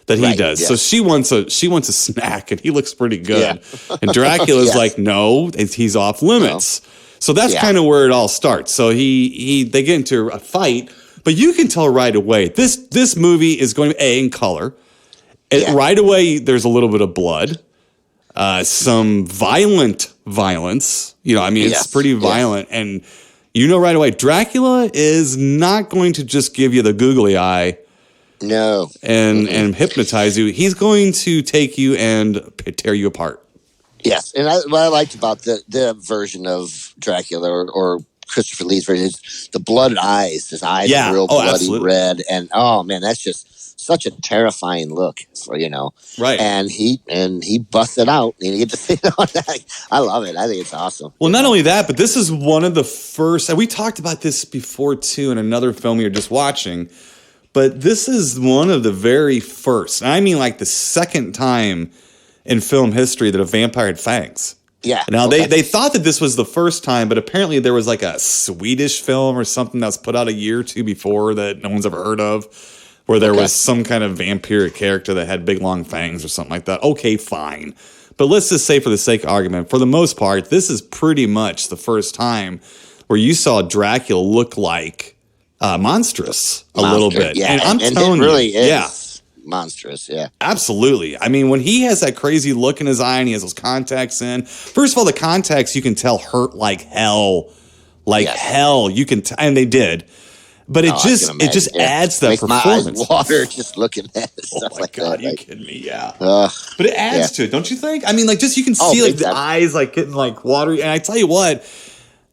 that he does. Yeah. So she wants a snack, and he looks pretty good. Yeah. And Dracula's like, no, he's off limits. No. So that's kind of where it all starts. So they get into a fight, but you can tell right away this movie is going to be in color. Right away, there's a little bit of blood. Some violence. It's pretty violent. And right away, Dracula is not going to just give you the googly eye. No. And hypnotize you. He's going to take you and tear you apart. Yes. And what I liked about the version of Dracula or Christopher Lee's version is the blooded eyes. His eyes are real bloody red. And, oh, man, that's just such a terrifying look, right? And he busts it out, and you get to see it on that. I love it. I think it's awesome. Well, not only that, but this is one of the first. And we talked about this before too in another film we were just watching. But this is one of the very first. And I mean, the second time in film history that a vampire had fangs. Yeah. Now they thought that this was the first time, but apparently there was a Swedish film or something that was put out a year or two before that no one's ever heard of. Where there was some kind of vampiric character that had big, long fangs or something like that. Okay, fine. But let's just say for the sake of argument, for the most part, this is pretty much the first time where you saw Dracula look like monstrous a little bit. Yeah, and it really is monstrous, yeah. Absolutely. I mean, when he has that crazy look in his eye and he has those contacts in, first of all, the contacts you can tell hurt like hell. Hell. You can and they did. But it just adds that performance. My eyes water just looking at it. Oh my God, you kidding me? Yeah. But it adds to it, don't you think? I mean, just you can see the eyes getting watery. And I tell you what,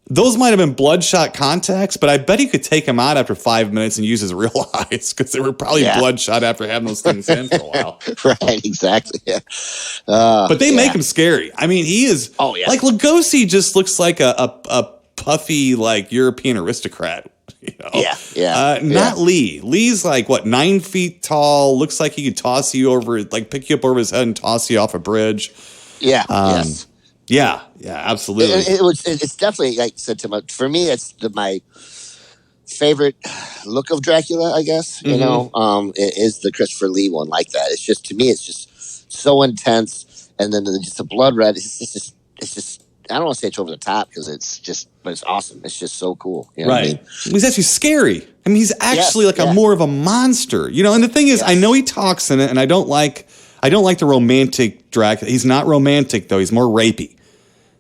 those might have been bloodshot contacts, but I bet he could take them out after 5 minutes and use his real eyes because they were probably bloodshot after having those things in for a while. Right, exactly. Yeah. But they make him scary. I mean, he is. Oh yeah. Lugosi just looks like a puffy European aristocrat. Not Lee. Lee's 9 feet tall. Looks like he could toss you over, pick you up over his head and toss you off a bridge. Yeah. Yes. Yeah. Absolutely. It's definitely like I said to for me, it's my favorite look of Dracula. I guess it is the Christopher Lee one like that. It's just to me, it's just so intense, and then just the blood red. It's just. I don't want to say it's over the top because but it's awesome. It's just so cool. You know what I mean? He's actually scary. I mean, he's actually more of a monster, And the thing is, I know he talks in it, and I don't like the romantic Dracula. He's not romantic though. He's more rapey.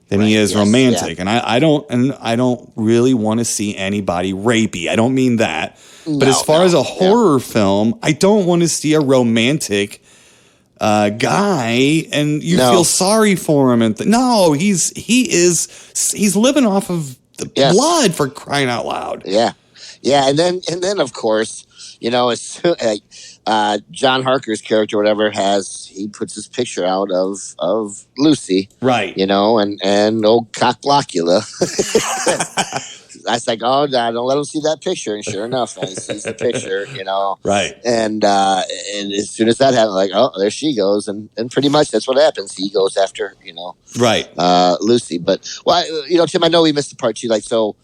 than he is romantic. And I don't really want to see anybody rapey. I don't mean that. But as far as a horror film, I don't want to see a romantic guy and you feel sorry for him. And he's living off of the blood, for crying out loud. Yeah. Yeah. And then of course, John Harker's character, whatever, he puts his picture out of Lucy. Right. And old Cockblocula. I was like, oh, don't let him see that picture. And sure enough, he sees the picture, Right. And as soon as that happened, like, oh, there she goes. And pretty much that's what happens. He goes after, right. Lucy. But, Tim, I know we missed the part too. Like, so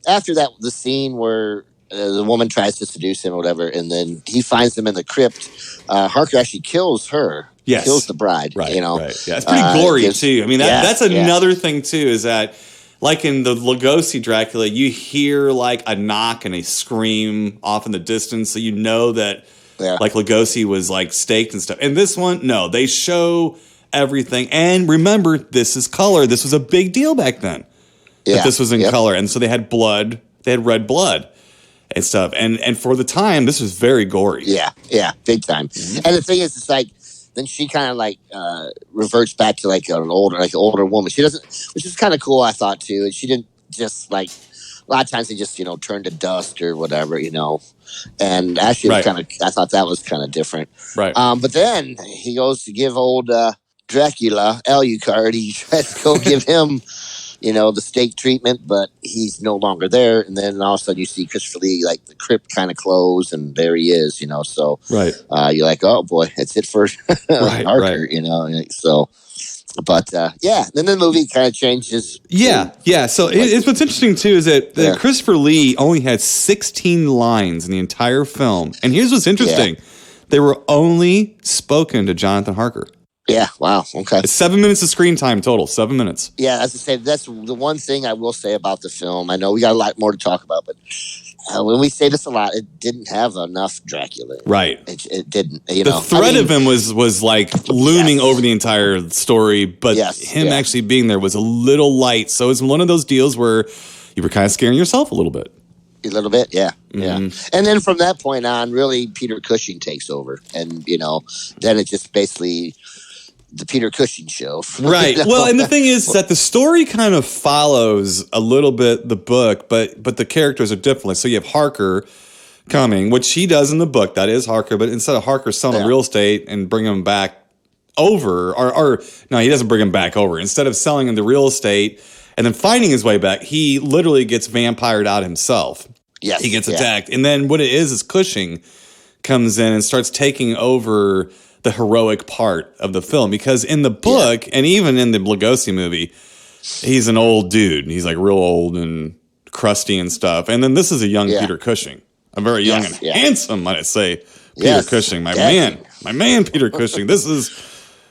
after that, the scene where the woman tries to seduce him or whatever, and then he finds him in the crypt, Harker actually kills her. Yes. Kills the bride. Right. Right. Yeah, it's pretty gory, too. I mean, that's another thing, too, is that, like in the Lugosi Dracula, you hear like a knock and a scream off in the distance, so you know that like Lugosi was like staked and stuff. And this one, no, they show everything. And remember, this is color. This was a big deal back then. Yeah. That this was in color. And so they had blood. They had red blood and stuff. And for the time, this was very gory. Yeah. Yeah. Big time. Mm-hmm. And the thing is, it's like, then she kind of like reverts back to like an older woman. She doesn't, which is kind of cool, I thought too. And she didn't just like, a lot of times they just turn to dust or whatever, And actually, I thought that was kind of different. Right. But then he goes to give old Dracula Alucard. He tries to go give him, the stake treatment, but he's no longer there. And then all of a sudden you see Christopher Lee, like the crypt kind of closed, and there he is, So you're like, oh boy, that's it for Harker, So, but then the movie kind of changes. Yeah. So it's what's interesting too is that Christopher Lee only had 16 lines in the entire film, and here's what's interesting: they were only spoken to Jonathan Harker. Yeah, wow, okay. It's 7 minutes of screen time total, 7 minutes. Yeah, as I say, that's the one thing I will say about the film. I know we got a lot more to talk about, but when we say this a lot, it didn't have enough Dracula. Right. It didn't, The threat of him was like looming over the entire story, but him actually being there was a little light. So it's one of those deals where you were kind of scaring yourself a little bit. A little bit, yeah. And then from that point on, really, Peter Cushing takes over. And, then it just basically the Peter Cushing show. Right. Well, and the thing is that the story kind of follows a little bit the book, but the characters are different. So you have Harker coming, which he does in the book. That is Harker. But instead of Harker selling real estate and bringing him back over, or no, he doesn't bring him back over. Instead of selling him the real estate and then finding his way back, he literally gets vampired out himself. Yes. He gets attacked. And then what it is Cushing comes in and starts taking over the heroic part of the film, because in the book and even in the Lugosi movie, he's an old dude. He's like real old and crusty and stuff. And then this is a young Peter Cushing, a very young and handsome, might I say, Peter Cushing, my man, Peter Cushing. This is,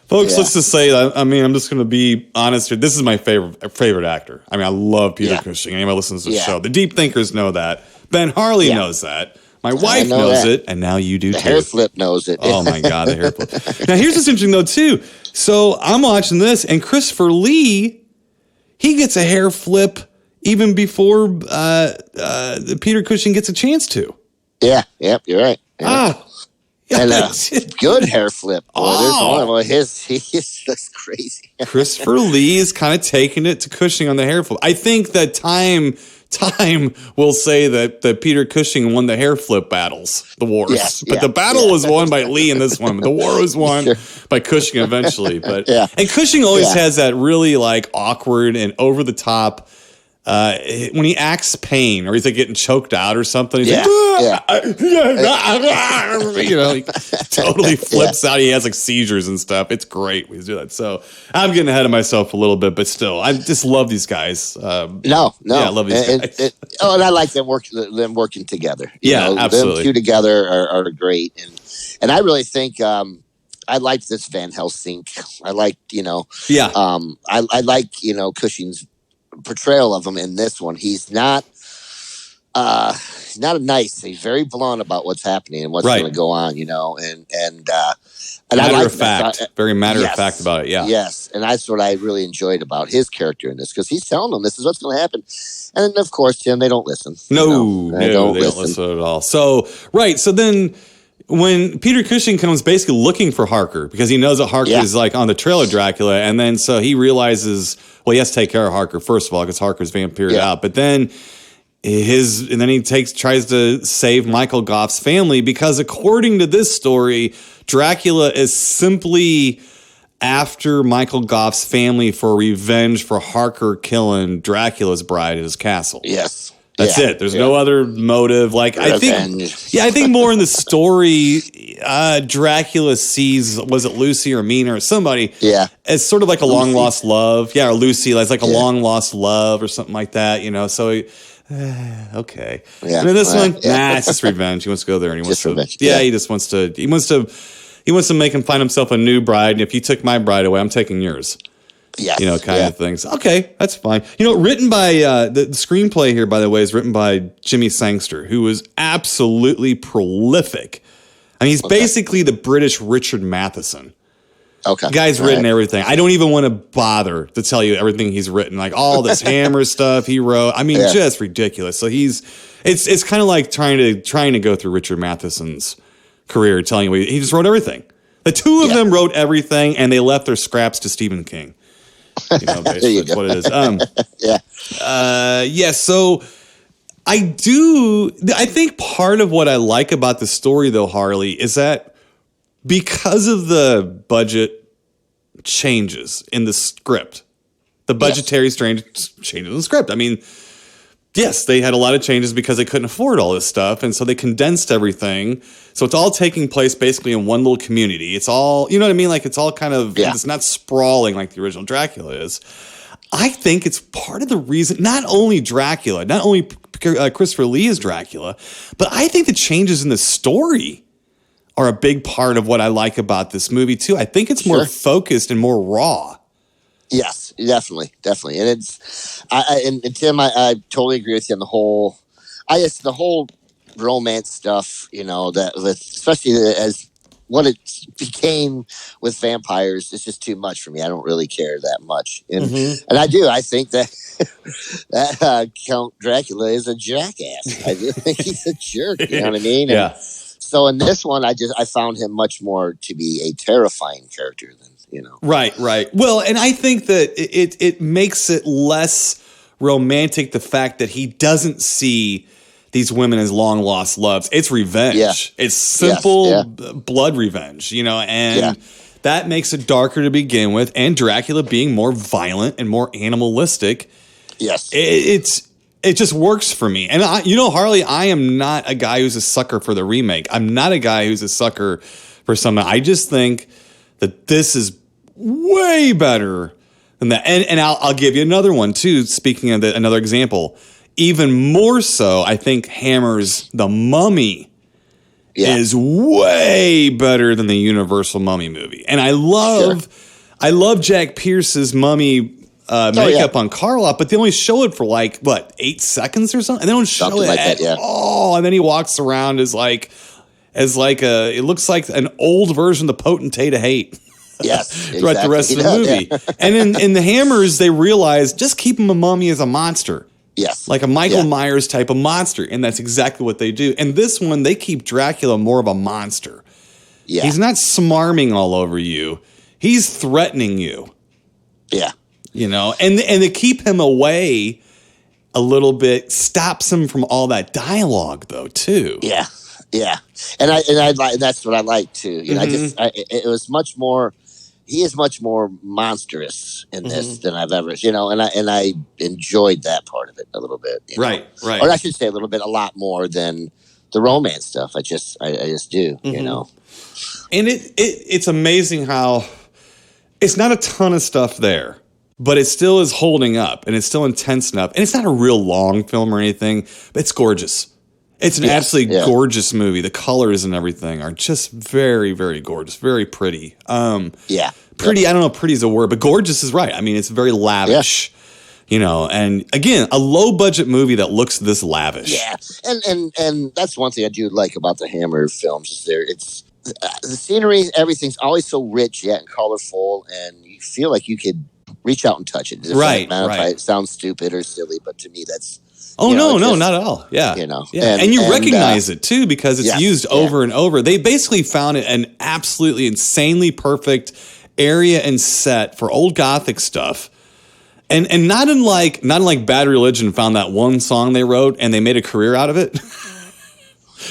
folks. Let's just say, I'm just going to be honest here. This is my favorite actor. I mean, I love Peter Cushing. Anybody listens to the show, the deep thinkers know that. Ben Harley knows that. My wife knows it, and now you do too. The hair flip knows it. Oh my God, the hair flip. Now here's what's interesting though too. So I'm watching this, and Christopher Lee, he gets a hair flip even before Peter Cushing gets a chance to. Yeah, yep, you're right. Yeah. And good hair flip. Boy, there's one of them. He's just crazy. Christopher Lee is kind of taking it to Cushing on the hair flip. I think that time will say that Peter Cushing won the hair flip battles, the wars. But the battle was won by Lee in this one. The war was won by Cushing eventually. But and Cushing always has that really like awkward and over the top when he acts pain or he's like getting choked out or something. He's like, he totally flips out. He has like seizures and stuff. It's great when he's doing that. So I'm getting ahead of myself a little bit, but still, I just love these guys. I love these guys. And I like them working together. Absolutely. Them two together are great. And I really think I liked this Van Helsing. I liked, I like, Cushing's portrayal of him in this one. He's not nice. He's very blunt about what's happening and what's going to go on, and And matter of fact, very matter of fact about it. Yeah. Yes. And that's what I really enjoyed about his character in this, because he's telling them this is what's going to happen. And of course, Tim, they don't listen. No, they don't listen at all. So, right. So then when Peter Cushing comes basically looking for Harker, because he knows that Harker is like on the trail of Dracula. And then so he realizes, well, he has to take care of Harker, first of all, because Harker's vampired out. But then he tries to save Michael Gough's family, because according to this story, Dracula is simply after Michael Gough's family for revenge for Harker killing Dracula's bride at his castle. Yes. That's it. There's no other motive. Like I think more in the story, Dracula sees, was it Lucy or Mina or somebody? Yeah. As sort of like a long lost love. Yeah, or Lucy, it's like a long lost love or something like that, you know. So okay. Yeah. And then this one, it's just revenge. He wants to go there and he wants to revenge. Yeah, he just wants to make him find himself a new bride. And if you took my bride away, I'm taking yours. Yes. You know, kind of things. Okay, that's fine. You know, written by the screenplay here, by the way, is written by Jimmy Sangster, who was absolutely prolific. I mean, he's basically the British Richard Matheson. Okay. The guy's written everything. I don't even want to bother to tell you everything he's written, like all this Hammer stuff he wrote. I mean, just ridiculous. So it's kind of like trying to go through Richard Matheson's career, telling you he just wrote everything. The two of them wrote everything, and they left their scraps to Stephen King. You know, basically, that's what it is. So I think part of what I like about the story, though, Harley, is that because of the budget changes in the script, the budgetary changes in the script. I mean, yes, they had a lot of changes because they couldn't afford all this stuff. And so they condensed everything. So it's all taking place basically in one little community. It's all, you know what I mean? Like it's all kind of, it's not sprawling like the original Dracula is. I think it's part of the reason, not only Dracula, not only Christopher Lee is Dracula, but I think the changes in the story are a big part of what I like about this movie too. I think it's more focused and more raw. Yes, definitely. And it's, and Tim, I totally agree with you on the whole, the whole romance stuff, you know, that with, especially as what it became with vampires, it's just too much for me. I don't really care that much. And I think that Count Dracula is a jackass. I do think he's a jerk. You know what I mean? Yeah. So in this one, I found him much more to be a terrifying character than, you know. Right. Well, and I think that it makes it less romantic, the fact that he doesn't see these women as long lost loves. It's revenge. Yeah. It's simple blood revenge, you know, and that makes it darker to begin with. And Dracula being more violent and more animalistic. Yes. It just works for me. And Harley, I am not a guy who's a sucker for the remake. I'm not a guy who's a sucker for something. I just think that this is way better than that. And I'll give you another one too. Speaking of another example, even more so, I think Hammer's The Mummy is way better than the Universal Mummy movie. And I love Jack Pierce's Mummy makeup on Karloff, but they only show it for 8 seconds or something. And they don't show it at all. And then he walks around as it looks like an old version of the Potentate of Hate. Yes, throughout the rest of the movie. And in the Hammers, they realize just keep him a mummy as a monster. Yes. Like a Michael Myers type of monster. And that's exactly what they do. And this one, they keep Dracula more of a monster. Yeah. He's not smarming all over you. He's threatening you. Yeah. You know, and to keep him away a little bit stops him from all that dialogue, though, too. Yeah. Yeah. And that's what I like, too. You know, it was much more. He is much more monstrous in this than I've ever, you know, and I enjoyed that part of it a little bit. You know? Right. Or I should say a lot more than the romance stuff. I just do, you know. And it's amazing how it's not a ton of stuff there, but it still is holding up and it's still intense enough. And it's not a real long film or anything, but it's gorgeous. It's an absolutely gorgeous movie. The colors and everything are just very, very gorgeous, very pretty. Pretty. I don't know if pretty is a word, but gorgeous is right. I mean, it's very lavish, you know. And again, a low budget movie that looks this lavish. Yeah, and that's one thing I do like about the Hammer films. Is the scenery, everything's always so rich yet and colorful, and you feel like you could reach out and touch it. Right. It sounds stupid or silly, but to me, that's. Oh, no, not at all. Yeah. Yeah. And you recognize it too, because it's used over and over. They basically found it an absolutely insanely perfect area and set for old Gothic stuff. And not unlike Bad Religion found that one song they wrote and they made a career out of it.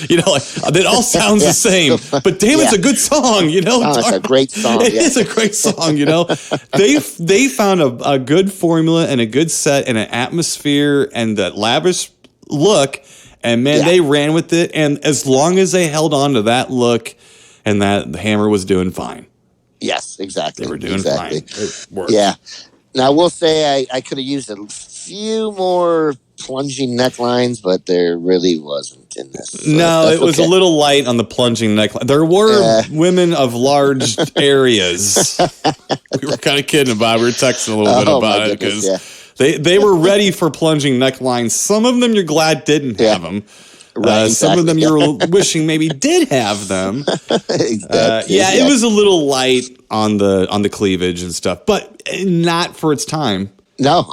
It all sounds the same, but damn, it's a good song, it's a great song. It is a great song, They found a good formula and a good set and an atmosphere and that lavish look, and man, they ran with it. And as long as they held on to that look, and that the Hammer was doing fine. Yes, exactly. They were doing fine. It worked. Yeah. Now, I will say I could have used a few more plunging necklines, but there really wasn't in this. So no, it was a little light on the plunging neckline. There were women of large areas. We were kind of kidding about it. We were texting a little bit about it because they were ready for plunging necklines. Some of them you're glad didn't have them. Right, some of them you're wishing maybe did have them. Exactly. It was a little light on the cleavage and stuff, but not for its time. No.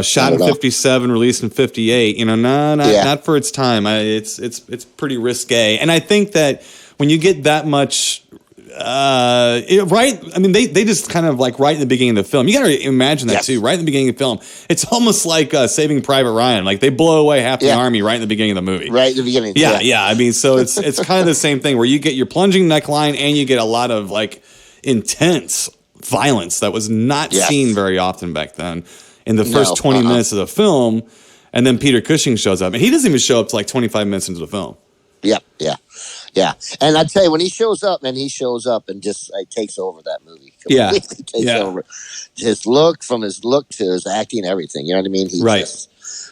Shot in 57, released in 58. Not for its time. It's pretty risque, and I think that when you get that much. Right. I mean, they just kind of like right in the beginning of the film. You got to imagine that too. Right in the beginning of the film, it's almost like Saving Private Ryan. Like they blow away half the army right in the beginning of the movie. Right in the beginning. Yeah. I mean, so it's kind of the same thing where you get your plunging neckline and you get a lot of like intense violence that was not seen very often back then in the first 20 minutes of the film, and then Peter Cushing shows up, and he doesn't even show up to like 25 minutes into the film. Yeah. And I tell you, when he shows up and just takes over that movie. Completely takes over. His look, from his look to his acting, everything. You know what I mean?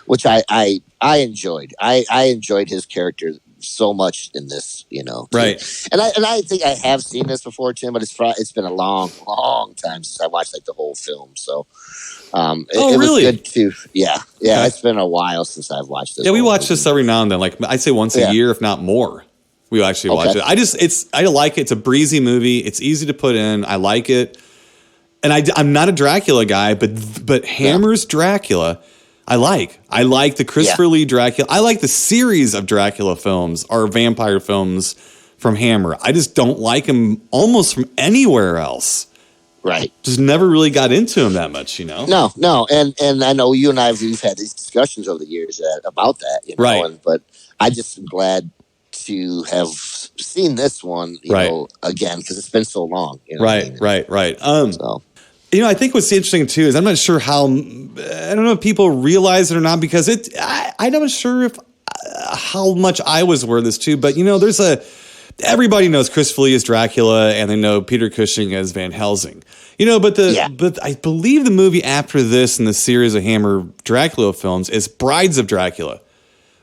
Which I enjoyed. I enjoyed his character so much in this, Right. And I think I have seen this before, Tim, but it's been a long, long time since I watched the whole film. So it really? was good too. Yeah. Okay. It's been a while since I've watched this. Yeah, we watch this every now and then. Like I'd say once a year, if not more. We actually watch it. I like it. It's a breezy movie. It's easy to put in. I like it. And I'm not a Dracula guy, but Hammer's Dracula, I like. I like the Christopher Lee Dracula. I like the series of Dracula films or vampire films from Hammer. I just don't like him almost from anywhere else. Right. Just never really got into him that much, No. And I know you and we've had these discussions over the years about that, right. But I just am glad to have seen this one, again, because it's been so long. Right. I think what's interesting too is I'm not sure how, I don't know if people realize it or not, because I'm not sure if how much I was aware of this too, but everybody knows Christopher Lee as Dracula and they know Peter Cushing as Van Helsing, but I believe the movie after this in the series of Hammer Dracula films is Brides of Dracula.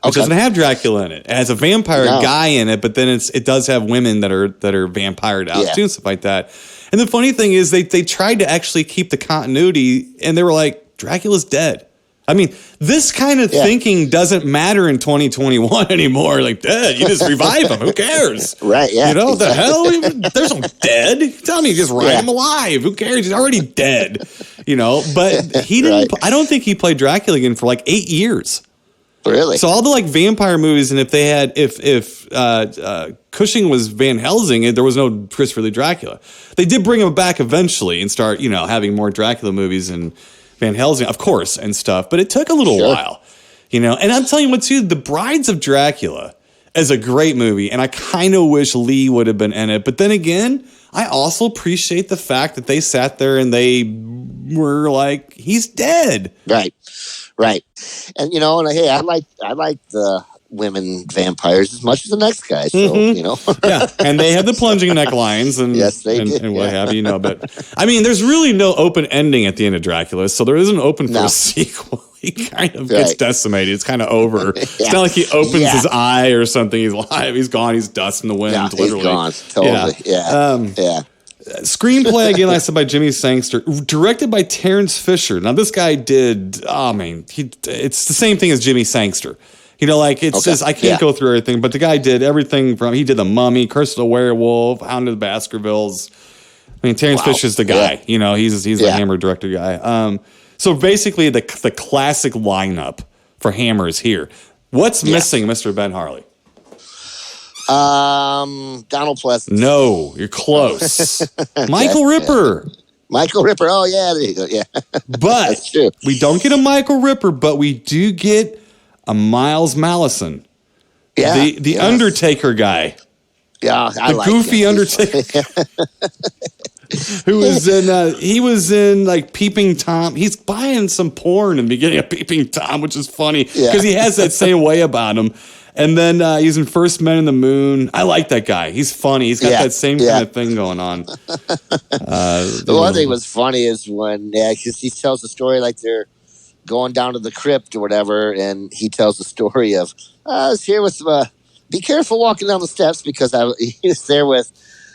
Which doesn't have Dracula in it. It has a vampire guy in it, but then it does have women that are vampired out too and stuff like that. And the funny thing is they tried to actually keep the continuity, and they were like, Dracula's dead. I mean, this kind of thinking doesn't matter in 2021 anymore. Like, dead, you just revive him. Who cares? Right, yeah. The hell? There's no dead. Tell me, just write him alive. Who cares? He's already dead. But he didn't. I don't think he played Dracula again for like 8 years. Really? So all the vampire movies, and if Cushing was Van Helsing, there was no Christopher Lee Dracula. They did bring him back eventually and start having more Dracula movies and Van Helsing, of course, and stuff. But it took a little while, And I'm telling you what, too, The Brides of Dracula is a great movie, and I kind of wish Lee would have been in it. But then again, I also appreciate the fact that they sat there and they were like, he's dead. Right. And, hey, I like the women vampires as much as the next guy. So, Yeah. And they have the plunging necklines and, yes, they did. And what have you, But, I mean, there's really no open ending at the end of Dracula, so there isn't open for a sequel. He kind of gets decimated. It's kind of over. It's not like he opens his eye or something. He's alive. He's gone. He's dust in the wind. Yeah, literally. He's gone. Totally. Yeah. Screenplay, again, like I said, by Jimmy Sangster, directed by Terrence Fisher. Now, this guy did, it's the same thing as Jimmy Sangster. You know, like it's just, I can't go through everything, but the guy did everything he did The Mummy, Curse of the Werewolf, Hound of the Baskervilles. I mean, Terrence Fisher's the guy. You know, he's the Hammer director guy. So basically, the classic lineup for Hammer is here. What's missing, Mr. Ben Harley? Donald Pleasence. No, you're close. Michael Ripper. Michael Ripper. Oh, yeah, there you go. Yeah. But that's true. We don't get a Michael Ripper, but we do get a Miles Mallison. Yeah. The Undertaker guy. Yeah, the goofy Undertaker. Who was he was in like Peeping Tom. He's buying some porn in the beginning of Peeping Tom, which is funny because he has that same way about him. And then he's in First Men in the Moon. I like that guy. He's funny. He's got that same kind of thing going on. The one thing was funny is when because he tells the story like they're going down to the crypt or whatever, and he tells the story of I was here with be careful walking down the steps because he was there with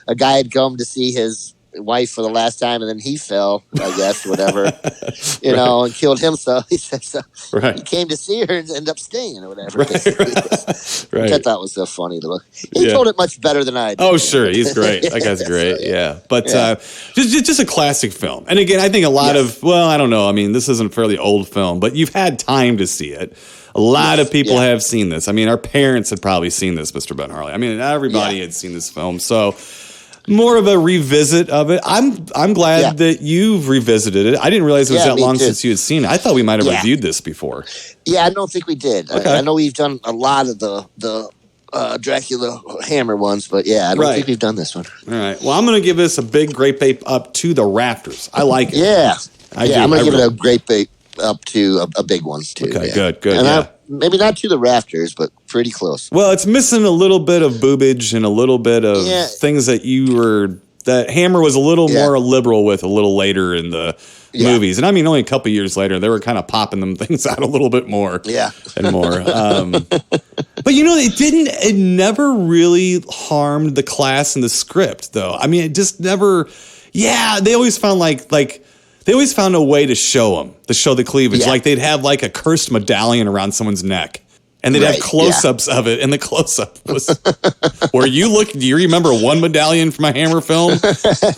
a guy had come to see his wife for the last time, and then he fell, I guess, whatever, you know, and killed himself. He said so. He came to see her and ended up staying or whatever. Which I thought was so funny. He told it much better than I did. Oh, sure. He's great. That guy's great. Yeah. But just a classic film. And again, I think a lot of, well, I don't know. I mean, this isn't a fairly old film, but you've had time to see it. A lot of people have seen this. I mean, our parents had probably seen this, Mr. Ben Harley. I mean, everybody had seen this film. So more of a revisit of it. I'm glad that you've revisited it. I didn't realize it was that long since you had seen it. I thought we might have reviewed this before. Yeah, I don't think we did. Okay. I know we've done a lot of the Dracula Hammer ones, but I don't think we've done this one. All right. Well, I'm going to give this a big grape ape up to the rafters. I like it. I'm going to give it a grape ape up to a big one too. Okay, good. And maybe not to the rafters, but pretty close. Well, it's missing a little bit of boobage and a little bit of things that Hammer was a little more liberal with a little later in the movies. And I mean, only a couple years later, they were kind of popping them things out a little bit more. And more. But you know, it never really harmed the class in the script, though. I mean, it just never, they always found they always found a way to show the cleavage. Like they'd have like a cursed medallion around someone's neck. And they'd have close-ups of it, and the close-up was where you look. Do you remember one medallion from a Hammer film?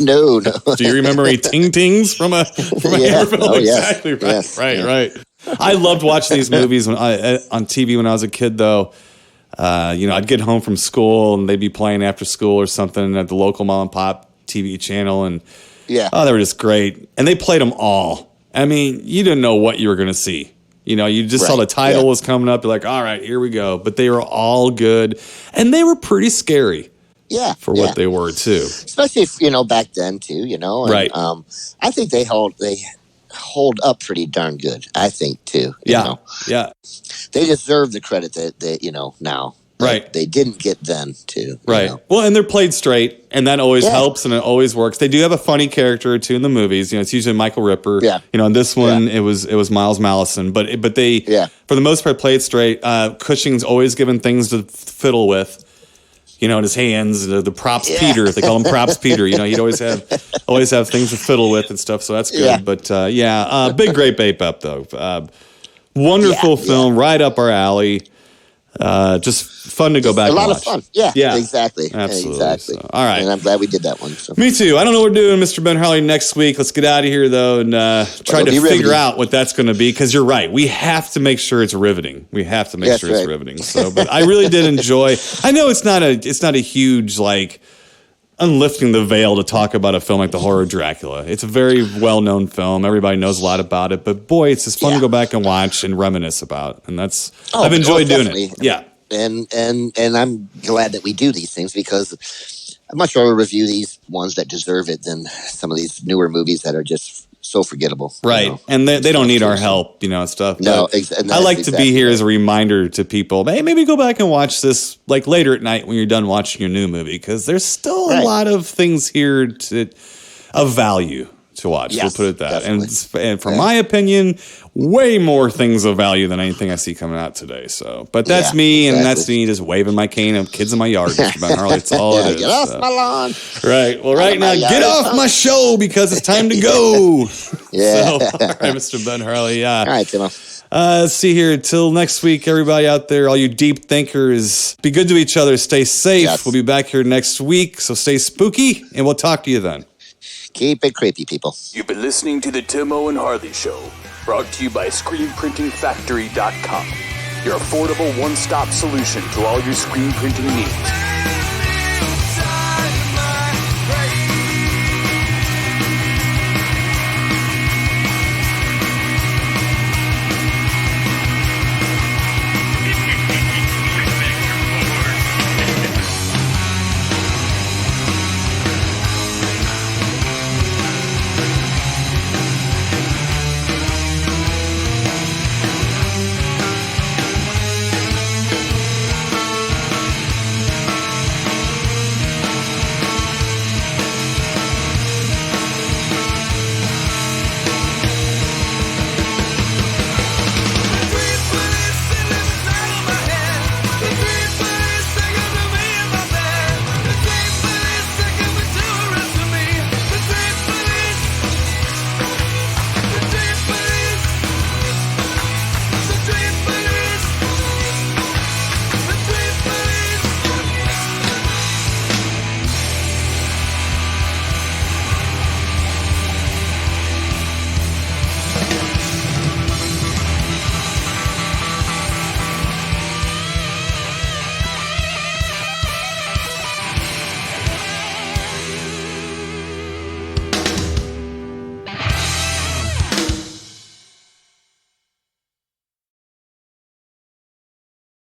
No. Do you remember any ting-tings from a Hammer film? Oh, exactly. Right. I loved watching these movies on TV when I was a kid, though. I'd get home from school, and they'd be playing after school or something at the local mom and pop TV channel, and they were just great. And they played them all. I mean, you didn't know what you were going to see. You know, you just saw the title was coming up. You're like, all right, here we go. But they were all good. And they were pretty scary. For what they were, too. Especially, if, back then, too, And, I think they hold up pretty darn good, I think, too. You know? They deserve the credit that now. They didn't get then, too. Well, and they're played straight, and that always helps, and it always works. They do have a funny character or two in the movies. It's usually Michael Ripper. In this one, it was Miles Mallison. But they, for the most part, played straight. Cushing's always given things to fiddle with. In his hands, the props Peter. They call him props Peter. He'd always have things to fiddle with and stuff. So that's good. But big grape ape up though. Wonderful film, right up our alley. Just fun to go back and watch. A lot of fun. Yeah, exactly. Absolutely. Exactly. So, all right. And I'm glad we did that one. So. Me too. I don't know what we're doing, Mr. Ben Harley, next week. Let's get out of here, though, and try to figure out what that's going to be, because you're right. We have to make sure it's riveting. We have to make sure it's riveting. So, but I really did enjoy. I know it's not a huge, unlifting the veil to talk about a film like The Horror of Dracula. It's a very well-known film. Everybody knows a lot about it. But, boy, it's just fun to go back and watch and reminisce about. And that's I've enjoyed doing it. Yeah. And I'm glad that we do these things, because I'm much rather review these ones that deserve it than some of these newer movies that are just so forgettable. Right. And they don't need our help, stuff. No, I like to be here as a reminder to people, hey, maybe go back and watch this later at night when you're done watching your new movie, because there's still a lot of things here of value to watch. Yes, we'll put it that. definitely. And from my opinion, way more things of value than anything I see coming out today. So, but that's me, and that's me just waving my cane of kids in my yard. Mr. Ben Harley, it's all it is. Get off my lawn. Right. Well, right now, get off my show, because it's time to go. Yeah. So, all right, Mr. Ben Harley. All right, Timo. Let's see here. Till next week, everybody out there, all you deep thinkers, be good to each other. Stay safe. Yes. We'll be back here next week. So stay spooky, and we'll talk to you then. Keep it creepy, people. You've been listening to the Timo and Harley Show, brought to you by ScreenPrintingFactory.com, your affordable one-stop solution to all your screen printing needs.